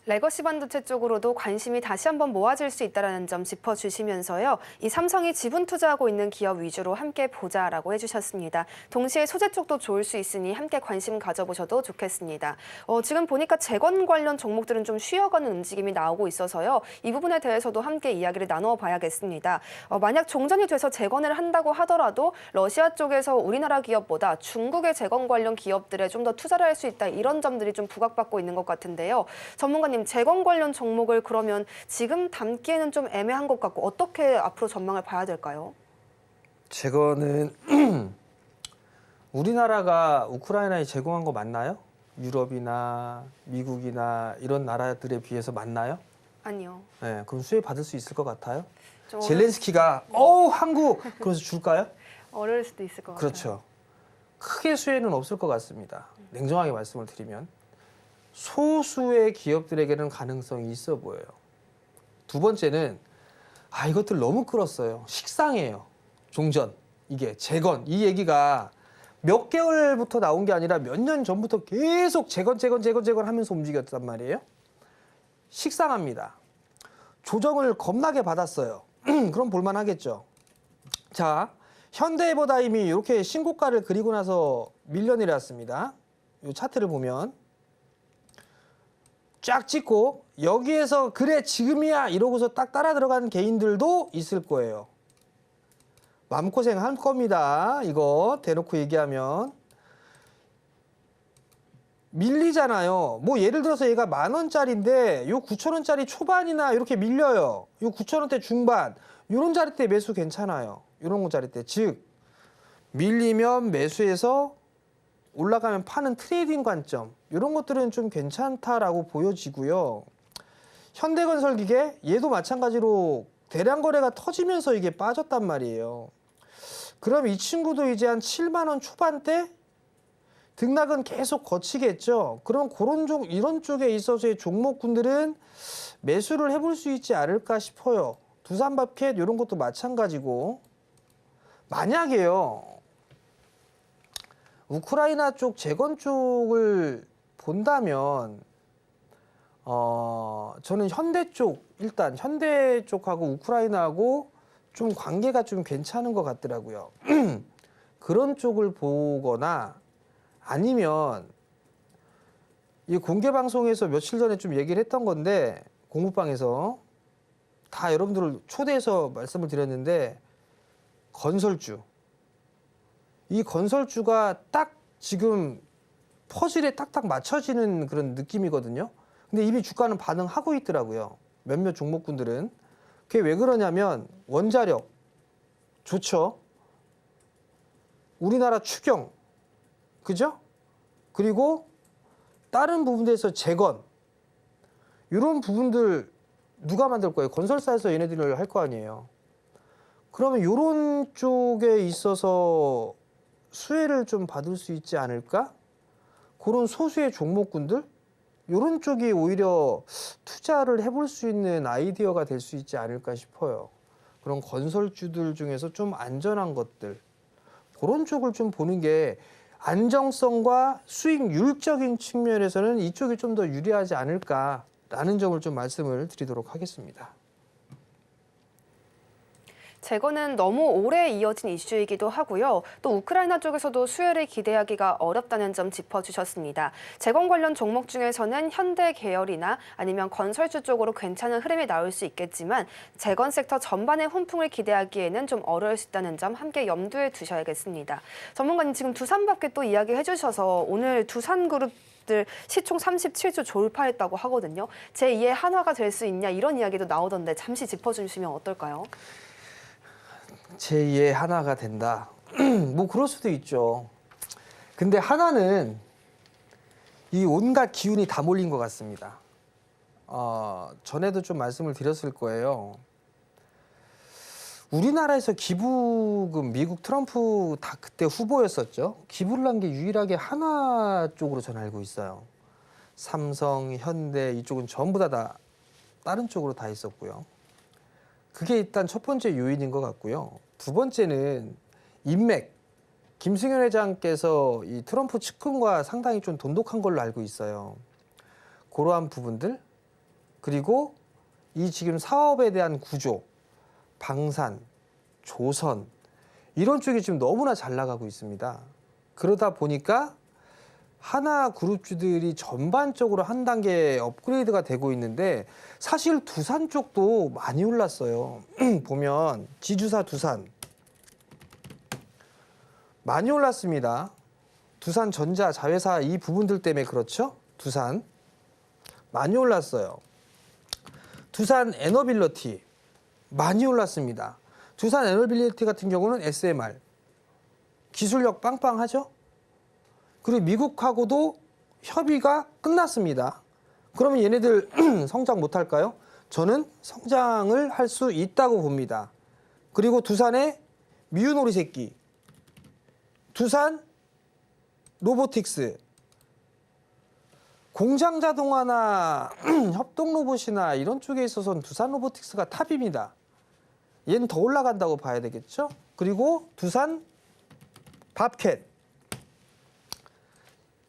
A: 레거시 반도체 쪽으로도 관심이 다시 한번 모아질 수 있다는 점 짚어주시면서요. 이 삼성이 지분 투자하고 있는 기업 위주로 함께 보자라고 해주셨습니다. 동시에 소재 쪽도 좋을 수 있으니 함께 관심 가져보셔도 좋겠습니다. 지금 보니까 재건 관련 종목들은 좀 쉬어가는 움직임이 나오고 있어서요. 이 부분에 대해서도 함께 이야기를 나누어 봐야겠습니다. 만약 종전이 돼서 재건을 한다고 하더라도 러시아 쪽에서 우리나라 기업보다 중국의 재건 관련 기업들에 좀 더 투자를 할 수 있다. 이런 점들이 좀 부각받고 있는 것 같은데요. 전문가님, 재건 관련 종목을 그러면 지금 담기에는 좀 애매한 것 같고 어떻게 앞으로 전망을 봐야 될까요?
B: 재건은 우리나라가 우크라이나에 제공한 거 맞나요? 유럽이나 미국이나 이런 나라들에 비해서 맞나요?
A: 아니요.
B: 네, 그럼 수혜 받을 수 있을 것 같아요?
A: 좀
B: 젤렌스키가 한국 그래서 줄까요?
A: 어려울 수도 있을 것 같아요.
B: 그렇죠. 크게 수혜는 없을 것 같습니다. 냉정하게 말씀을 드리면. 소수의 기업들에게는 가능성이 있어 보여요. 두 번째는 이것들 너무 끌었어요. 식상해요. 종전, 이게 재건, 이 얘기가 몇 개월부터 나온 게 아니라 몇 년 전부터 계속 재건 하면서 움직였단 말이에요. 식상합니다. 조정을 겁나게 받았어요. 그럼 볼만하겠죠. 자, 현대해버다임이 이렇게 신고가를 그리고 나서 밀려 내려왔습니다. 이 차트를 보면 쫙 찍고 여기에서 그래 지금이야 이러고서 딱 따라 들어가는 개인들도 있을 거예요. 마음고생 할 겁니다. 이거 대놓고 얘기하면. 밀리잖아요. 뭐 예를 들어서 얘가 10,000원짜리인데 요 9,000원짜리 초반이나 이렇게 밀려요. 요 9,000원대 중반 이런 자리대 매수 괜찮아요. 이런 거 자리대. 즉 밀리면 매수해서 올라가면 파는 트레이딩 관점 이런 것들은 좀 괜찮다라고 보여지고요. 현대건설기계 얘도 마찬가지로 대량 거래가 터지면서 이게 빠졌단 말이에요. 그럼 이 친구도 이제 한 7만 원 초반대 등락은 계속 거치겠죠. 그럼 이런 쪽에 있어서의 종목군들은 매수를 해볼 수 있지 않을까 싶어요. 두산밥켓 이런 것도 마찬가지고. 만약에요. 우크라이나 쪽 재건 쪽을 본다면 저는 현대 쪽하고 우크라이나하고 좀 관계가 좀 괜찮은 것 같더라고요. 그런 쪽을 보거나 아니면 이 공개 방송에서 며칠 전에 좀 얘기를 했던 건데 공부방에서 다 여러분들을 초대해서 말씀을 드렸는데 건설주. 이 건설주가 딱 지금 퍼즐에 딱딱 맞춰지는 그런 느낌이거든요. 근데 이미 주가는 반응하고 있더라고요. 몇몇 종목군들은. 그게 왜 그러냐면 원자력 좋죠. 우리나라 추경. 그죠? 그리고 다른 부분에서 재건. 이런 부분들 누가 만들 거예요? 건설사에서 얘네들을 할 거 아니에요. 그러면 이런 쪽에 있어서 수혜를 좀 받을 수 있지 않을까? 그런 소수의 종목군들? 이런 쪽이 오히려 투자를 해볼 수 있는 아이디어가 될 수 있지 않을까 싶어요. 그런 건설주들 중에서 좀 안전한 것들. 그런 쪽을 좀 보는 게 안정성과 수익률적인 측면에서는 이쪽이 좀 더 유리하지 않을까라는 점을 좀 말씀을 드리도록 하겠습니다.
A: 재건은 너무 오래 이어진 이슈이기도 하고요. 또 우크라이나 쪽에서도 수혜를 기대하기가 어렵다는 점 짚어주셨습니다. 재건 관련 종목 중에서는 현대 계열이나 아니면 건설주 쪽으로 괜찮은 흐름이 나올 수 있겠지만 재건 섹터 전반의 훈풍을 기대하기에는 좀 어려울 수 있다는 점 함께 염두에 두셔야겠습니다. 전문가님 지금 두산밥켓 또 이야기해 주셔서 오늘 두산그룹 시총 37조 돌파했다고 하거든요. 제2의 한화가 될 수 있냐 이런 이야기도 나오던데 잠시 짚어주시면 어떨까요?
B: 제2의 하나가 된다. 뭐 그럴 수도 있죠. 근데 하나는 이 온갖 기운이 다 몰린 것 같습니다. 전에도 좀 말씀을 드렸을 거예요. 우리나라에서 기부금, 미국 트럼프 다 그때 후보였었죠. 기부를 한 게 유일하게 하나 쪽으로 저는 알고 있어요. 삼성, 현대 이쪽은 전부 다 다른 쪽으로 다 있었고요. 그게 일단 첫 번째 요인인 것 같고요. 두 번째는 인맥. 김승현 회장께서 이 트럼프 측근과 상당히 좀 돈독한 걸로 알고 있어요. 그러한 부분들. 그리고 이 지금 사업에 대한 구조, 방산, 조선 이런 쪽이 지금 너무나 잘 나가고 있습니다. 그러다 보니까 하나 그룹주들이 전반적으로 한 단계 업그레이드가 되고 있는데 사실 두산 쪽도 많이 올랐어요. 보면 지주사 두산 많이 올랐습니다. 두산전자, 자회사 이 부분들 때문에 그렇죠. 두산 많이 올랐어요. 두산 에너빌리티 많이 올랐습니다. 두산 에너빌리티 같은 경우는 SMR 기술력 빵빵하죠. 그리고 미국하고도 협의가 끝났습니다. 그러면 얘네들 성장 못할까요? 저는 성장을 할 수 있다고 봅니다. 그리고 두산의 미유놀이 새끼, 두산 로보틱스, 공장 자동화나 협동 로봇이나 이런 쪽에 있어서는 두산 로보틱스가 탑입니다. 얘는 더 올라간다고 봐야 되겠죠? 그리고 두산 밥캣.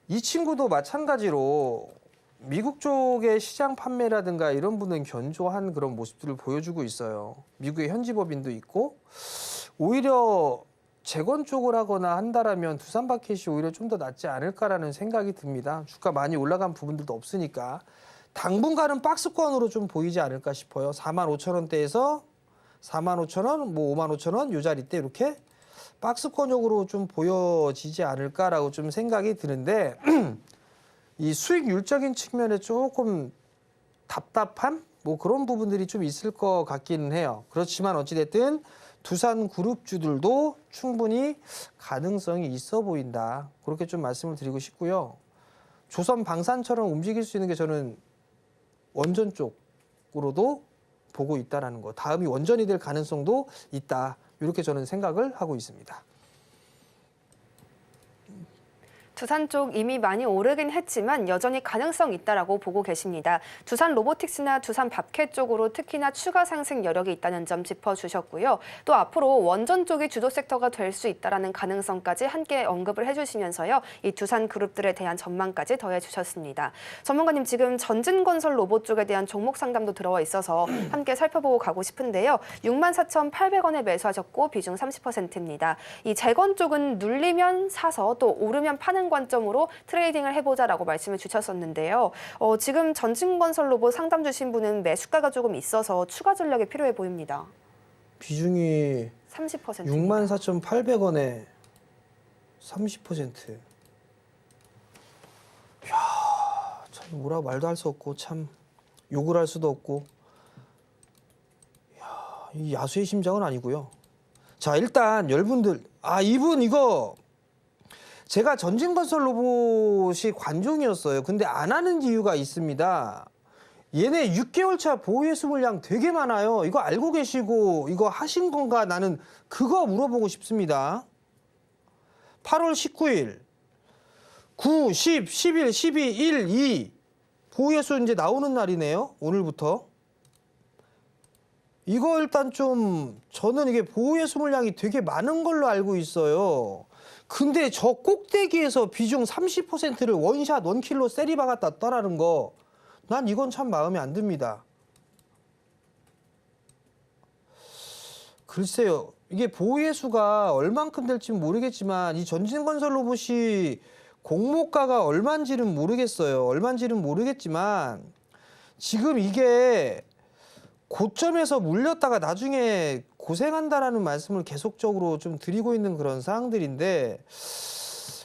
B: 이 친구도 마찬가지로 미국 쪽의 시장 판매라든가 이런 부분은 견조한 그런 모습들을 보여주고 있어요. 미국의 현지 법인도 있고 오히려 재건 쪽을 하거나 한다라면 두산 바켓이 오히려 좀 더 낫지 않을까라는 생각이 듭니다. 주가 많이 올라간 부분들도 없으니까 당분간은 박스권으로 좀 보이지 않을까 싶어요. 45,000원대에서 45,000원, 뭐 55,000원 요 자리대 이렇게 박스권적으로 좀 보여지지 않을까라고 좀 생각이 드는데 이 수익률적인 측면에 조금 답답한 뭐 그런 부분들이 좀 있을 것 같기는 해요. 그렇지만 어찌됐든 두산 그룹주들도 충분히 가능성이 있어 보인다. 그렇게 좀 말씀을 드리고 싶고요. 조선 방산처럼 움직일 수 있는 게 저는 원전 쪽으로도 보고 있다라는 거. 다음이 원전이 될 가능성도 있다. 이렇게 저는 생각을 하고 있습니다.
A: 두산 쪽 이미 많이 오르긴 했지만 여전히 가능성 있다라고 보고 계십니다. 두산 로보틱스나 두산 밥캣 쪽으로 특히나 추가 상승 여력이 있다는 점 짚어주셨고요. 또 앞으로 원전 쪽이 주도 섹터가 될 수 있다라는 가능성까지 함께 언급을 해주시면서요. 이 두산 그룹들에 대한 전망까지 더해주셨습니다. 전문가님 지금 전진건설 로봇 쪽에 대한 종목 상담도 들어와 있어서 함께 살펴보고 가고 싶은데요. 64,800원에 매수하셨고 비중 30%입니다. 이 재건 쪽은 눌리면 사서 또 오르면 파는 관점으로 트레이딩을 해보자라고 말씀을 주셨었는데요. 지금 전진건설 로봇 상담 주신 분은 매수가가 조금 있어서 추가 전략이 필요해 보입니다.
B: 비중이
A: 30%.
B: 64,800원에 30%. 이야, 참 뭐라 말도 할 수 없고 참 욕을 할 수도 없고. 이야, 이 야수의 심장은 아니고요. 자, 일단 여러분들 이분 이거 제가 전진건설 로봇이 관종이었어요. 근데 안 하는 이유가 있습니다. 얘네 6개월 차 보유해수 물량 되게 많아요. 이거 알고 계시고 이거 하신 건가? 나는 그거 물어보고 싶습니다. 8월 19일, 9, 10, 11, 12, 1, 2 보유해수 이제 나오는 날이네요. 오늘부터. 이거 일단 좀 저는 이게 보유해수 물량이 되게 많은 걸로 알고 있어요. 근데 저 꼭대기에서 비중 30%를 원샷 원킬로 세리 박았다 떠라는 거, 난 이건 참 마음에 안 듭니다. 글쎄요, 이게 보유해수가 얼만큼 될지 모르겠지만 이 전진건설 로봇이 공모가가 얼마인지는 모르겠어요. 얼마인지는 모르겠지만 지금 이게 고점에서 물렸다가 나중에 고생한다라는 말씀을 계속적으로 좀 드리고 있는 그런 사항들인데,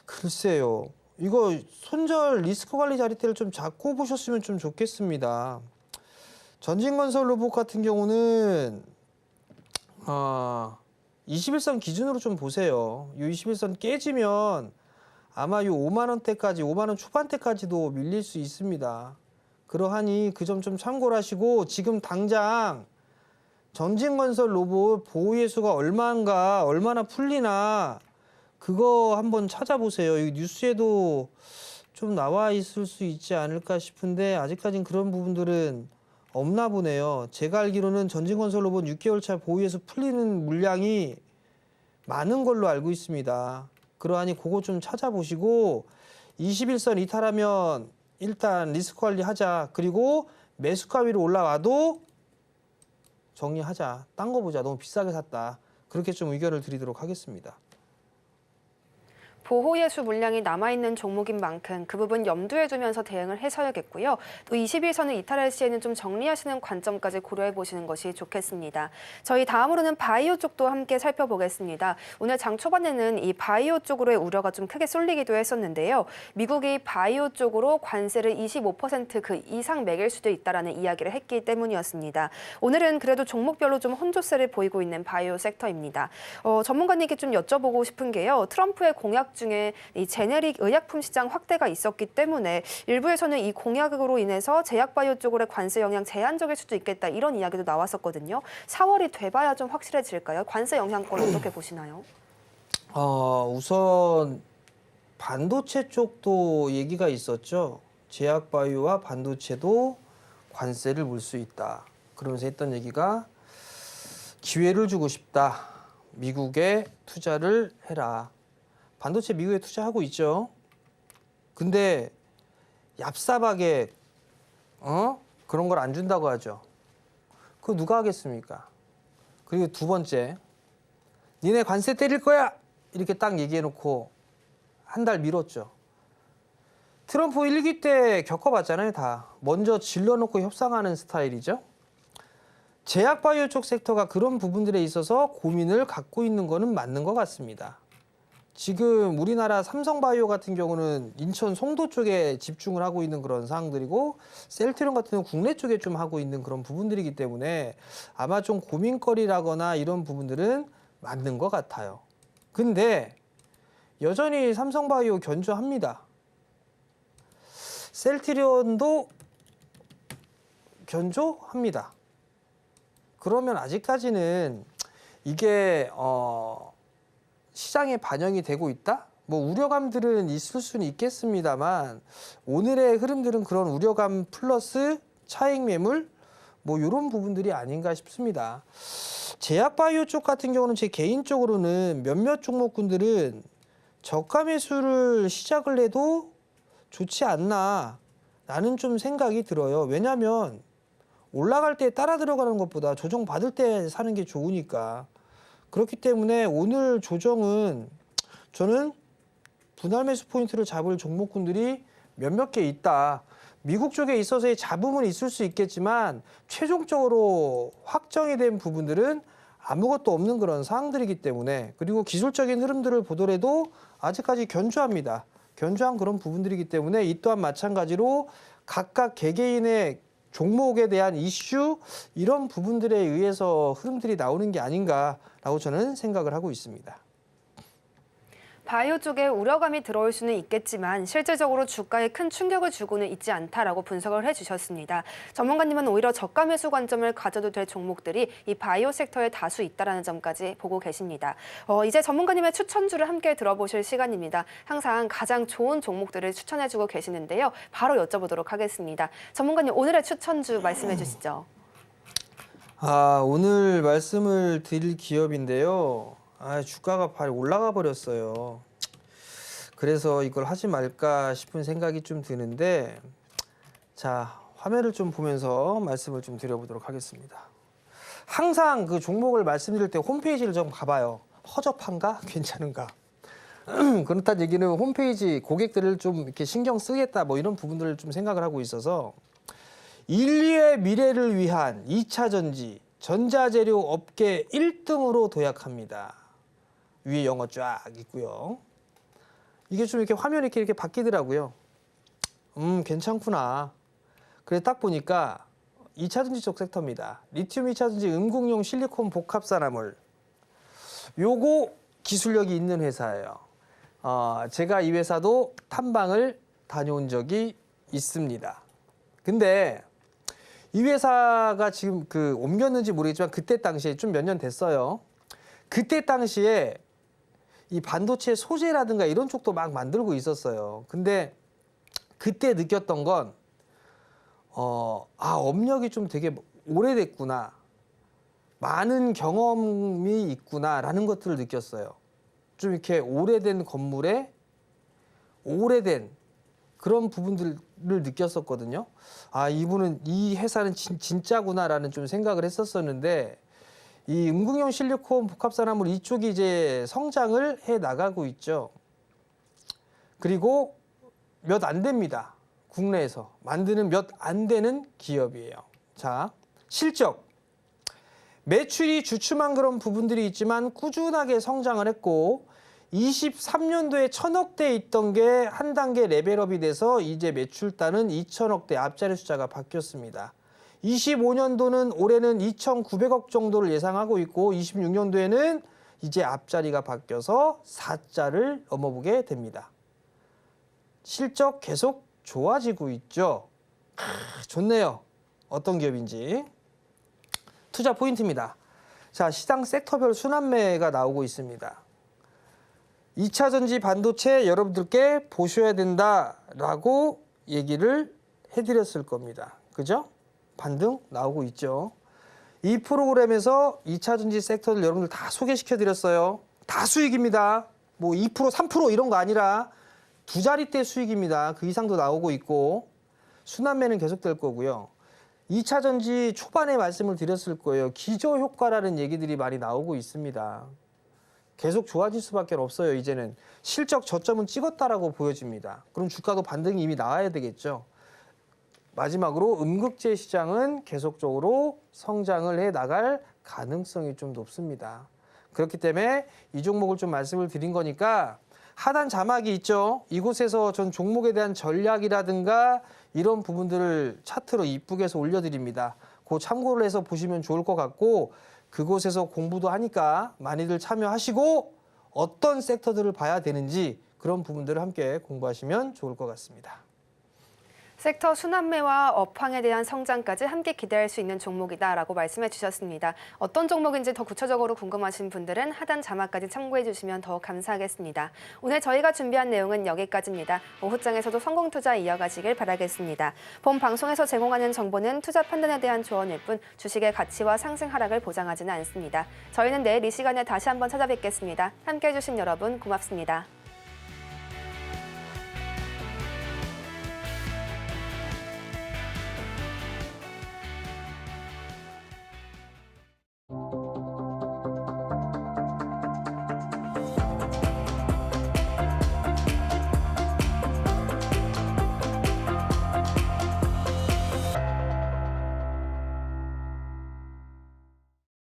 B: 글쎄요. 이거 손절 리스크 관리 자리대를 좀 잡고 보셨으면 좀 좋겠습니다. 전진건설 로봇 같은 경우는 21선 기준으로 좀 보세요. 이 21선 깨지면 아마 이 5만 원대까지, 5만 원 초반대까지도 밀릴 수 있습니다. 그러하니 그 점 좀 참고를 하시고, 지금 당장 전진건설 로봇 보유해수가 얼마인가, 얼마나 풀리나 그거 한번 찾아보세요. 이 뉴스에도 좀 나와 있을 수 있지 않을까 싶은데 아직까진 그런 부분들은 없나 보네요. 제가 알기로는 전진건설 로봇 6개월 차 보유해수 풀리는 물량이 많은 걸로 알고 있습니다. 그러하니 그거 좀 찾아보시고 21선 이탈하면 일단 리스크 관리하자. 그리고 매수가 위로 올라와도 정리하자. 딴 거 보자. 너무 비싸게 샀다. 그렇게 좀 의견을 드리도록 하겠습니다.
A: 보호예수 물량이 남아있는 종목인 만큼 그 부분 염두에 두면서 대응을 해서야겠고요. 또 21선을 이탈할 시에는 좀 정리하시는 관점까지 고려해 보시는 것이 좋겠습니다. 저희 다음으로는 바이오 쪽도 함께 살펴보겠습니다. 오늘 장 초반에는 이 바이오 쪽으로의 우려가 좀 크게 쏠리기도 했었는데요. 미국이 바이오 쪽으로 관세를 25% 이상 매길 수도 있다라는 이야기를 했기 때문이었습니다. 오늘은 그래도 종목별로 좀 혼조세를 보이고 있는 바이오 섹터입니다. 전문가님께 좀 여쭤보고 싶은 게요. 트럼프의 공약 중에 이 제네릭 의약품 시장 확대가 있었기 때문에 일부에서는 이 공약으로 인해서 제약바이오 쪽으로의 관세 영향 제한적일 수도 있겠다, 이런 이야기도 나왔었거든요. 4월이 돼봐야 좀 확실해질까요? 관세 영향권 어떻게 보시나요?
B: 우선 반도체 쪽도 얘기가 있었죠. 제약바이오와 반도체도 관세를 물 수 있다. 그러면서 했던 얘기가 기회를 주고 싶다. 미국에 투자를 해라. 반도체 미국에 투자하고 있죠. 근데 얍삽하게 그런 걸 안 준다고 하죠. 그거 누가 하겠습니까? 그리고 두 번째, 니네 관세 때릴 거야! 이렇게 딱 얘기해놓고 한 달 미뤘죠. 트럼프 1기 때 겪어봤잖아요, 다. 먼저 질러놓고 협상하는 스타일이죠. 제약바이오 쪽 섹터가 그런 부분들에 있어서 고민을 갖고 있는 거는 맞는 것 같습니다. 지금 우리나라 삼성바이오 같은 경우는 인천 송도 쪽에 집중을 하고 있는 그런 상황들이고, 셀트리온 같은 경우는 국내 쪽에 좀 하고 있는 그런 부분들이기 때문에 아마 좀 고민거리라거나 이런 부분들은 맞는 것 같아요. 근데 여전히 삼성바이오 견조합니다. 셀트리온도 견조합니다. 그러면 아직까지는 이게 시장에 반영이 되고 있다? 뭐 우려감들은 있을 수는 있겠습니다만 오늘의 흐름들은 그런 우려감 플러스 차익 매물 뭐 이런 부분들이 아닌가 싶습니다. 제약바이오 쪽 같은 경우는 제 개인적으로는 몇몇 종목군들은 저가 매수를 시작을 해도 좋지 않나 라는 좀 생각이 들어요. 왜냐하면 올라갈 때 따라 들어가는 것보다 조정 받을 때 사는 게 좋으니까. 그렇기 때문에 오늘 조정은 저는 분할 매수 포인트를 잡을 종목군들이 몇몇 개 있다. 미국 쪽에 있어서의 잡음은 있을 수 있겠지만 최종적으로 확정이 된 부분들은 아무것도 없는 그런 상황들이기 때문에, 그리고 기술적인 흐름들을 보더라도 아직까지 견조합니다. 견조한 그런 부분들이기 때문에 이 또한 마찬가지로 각각 개개인의 종목에 대한 이슈 이런 부분들에 의해서 흐름들이 나오는 게 아닌가라고 저는 생각을 하고 있습니다.
A: 바이오 쪽에 우려감이 들어올 수는 있겠지만 실질적으로 주가에 큰 충격을 주고는 있지 않다라고 분석을 해주셨습니다. 전문가님은 오히려 저가 매수 관점을 가져도 될 종목들이 이 바이오 섹터에 다수 있다는 점까지 보고 계십니다. 이제 전문가님의 추천주를 함께 들어보실 시간입니다. 항상 가장 좋은 종목들을 추천해주고 계시는데요. 바로 여쭤보도록 하겠습니다. 전문가님, 오늘의 추천주 말씀해 주시죠.
B: 오늘 말씀을 드릴 기업인데요. 주가가 바로 올라가 버렸어요. 그래서 이걸 하지 말까 싶은 생각이 좀 드는데, 자, 화면을 좀 보면서 말씀을 좀 드려보도록 하겠습니다. 항상 그 종목을 말씀드릴 때 홈페이지를 좀 가봐요. 허접한가? 괜찮은가? 그렇다는 얘기는 홈페이지 고객들을 좀 이렇게 신경 쓰겠다 뭐 이런 부분들을 좀 생각을 하고 있어서, 인류의 미래를 위한 2차 전지 전자재료 업계 1등으로 도약합니다. 위에 영어 쫙 있고요. 이게 좀 이렇게 화면이 이렇게 바뀌더라고요. 괜찮구나. 그래서 딱 보니까 2차 전지 쪽 섹터입니다. 리튬 2차 전지 음궁용 실리콘 복합산화물. 요거 기술력이 있는 회사예요. 제가 이 회사도 탐방을 다녀온 적이 있습니다. 근데 이 회사가 지금 옮겼는지 모르겠지만 그때 당시에 좀 몇 년 됐어요. 그때 당시에 이 반도체 소재라든가 이런 쪽도 막 만들고 있었어요. 근데 그때 느꼈던 건 업력이 좀 되게 오래됐구나. 많은 경험이 있구나라는 것들을 느꼈어요. 좀 이렇게 오래된 건물에 오래된 그런 부분들을 느꼈었거든요. 이분은 이 회사는 진짜구나라는 좀 생각을 했었었는데, 이 음궁용 실리콘 복합산화물 이쪽이 이제 성장을 해 나가고 있죠. 그리고 몇 안 됩니다. 국내에서 만드는 몇 안 되는 기업이에요. 자, 실적. 매출이 주춤한 그런 부분들이 있지만 꾸준하게 성장을 했고, 23년도에 1000억대 있던 게 한 단계 레벨업이 돼서 이제 매출단은 2000억대 앞자리 숫자가 바뀌었습니다. 25년도는 올해는 2900억 정도를 예상하고 있고 26년도에는 이제 앞자리가 바뀌어서 4자를 넘어보게 됩니다. 실적 계속 좋아지고 있죠. 좋네요. 어떤 기업인지. 투자 포인트입니다. 자, 시장 섹터별 순환매가 나오고 있습니다. 2차 전지 반도체 여러분들께 보셔야 된다라고 얘기를 해드렸을 겁니다. 그죠? 반등 나오고 있죠. 이 프로그램에서 2차 전지 섹터들 여러분들 다 소개시켜드렸어요. 다 수익입니다. 뭐 2%, 3% 이런 거 아니라 두 자릿대 수익입니다. 그 이상도 나오고 있고 순환매는 계속될 거고요. 2차 전지 초반에 말씀을 드렸을 거예요. 기저효과라는 얘기들이 많이 나오고 있습니다. 계속 좋아질 수밖에 없어요. 이제는 실적 저점은 찍었다라고 보여집니다. 그럼 주가도 반등이 이미 나와야 되겠죠. 마지막으로 음극재 시장은 계속적으로 성장을 해 나갈 가능성이 좀 높습니다. 그렇기 때문에 이 종목을 좀 말씀을 드린 거니까 하단 자막이 있죠. 이곳에서 전 종목에 대한 전략이라든가 이런 부분들을 차트로 이쁘게 해서 올려드립니다. 그 참고를 해서 보시면 좋을 것 같고 그곳에서 공부도 하니까 많이들 참여하시고 어떤 섹터들을 봐야 되는지 그런 부분들을 함께 공부하시면 좋을 것 같습니다.
A: 섹터 순환매와 업황에 대한 성장까지 함께 기대할 수 있는 종목이다라고 말씀해 주셨습니다. 어떤 종목인지 더 구체적으로 궁금하신 분들은 하단 자막까지 참고해 주시면 더욱 감사하겠습니다. 오늘 저희가 준비한 내용은 여기까지입니다. 오후장에서도 성공투자 이어가시길 바라겠습니다. 본 방송에서 제공하는 정보는 투자 판단에 대한 조언일 뿐 주식의 가치와 상승 하락을 보장하지는 않습니다. 저희는 내일 이 시간에 다시 한번 찾아뵙겠습니다. 함께해 주신 여러분 고맙습니다.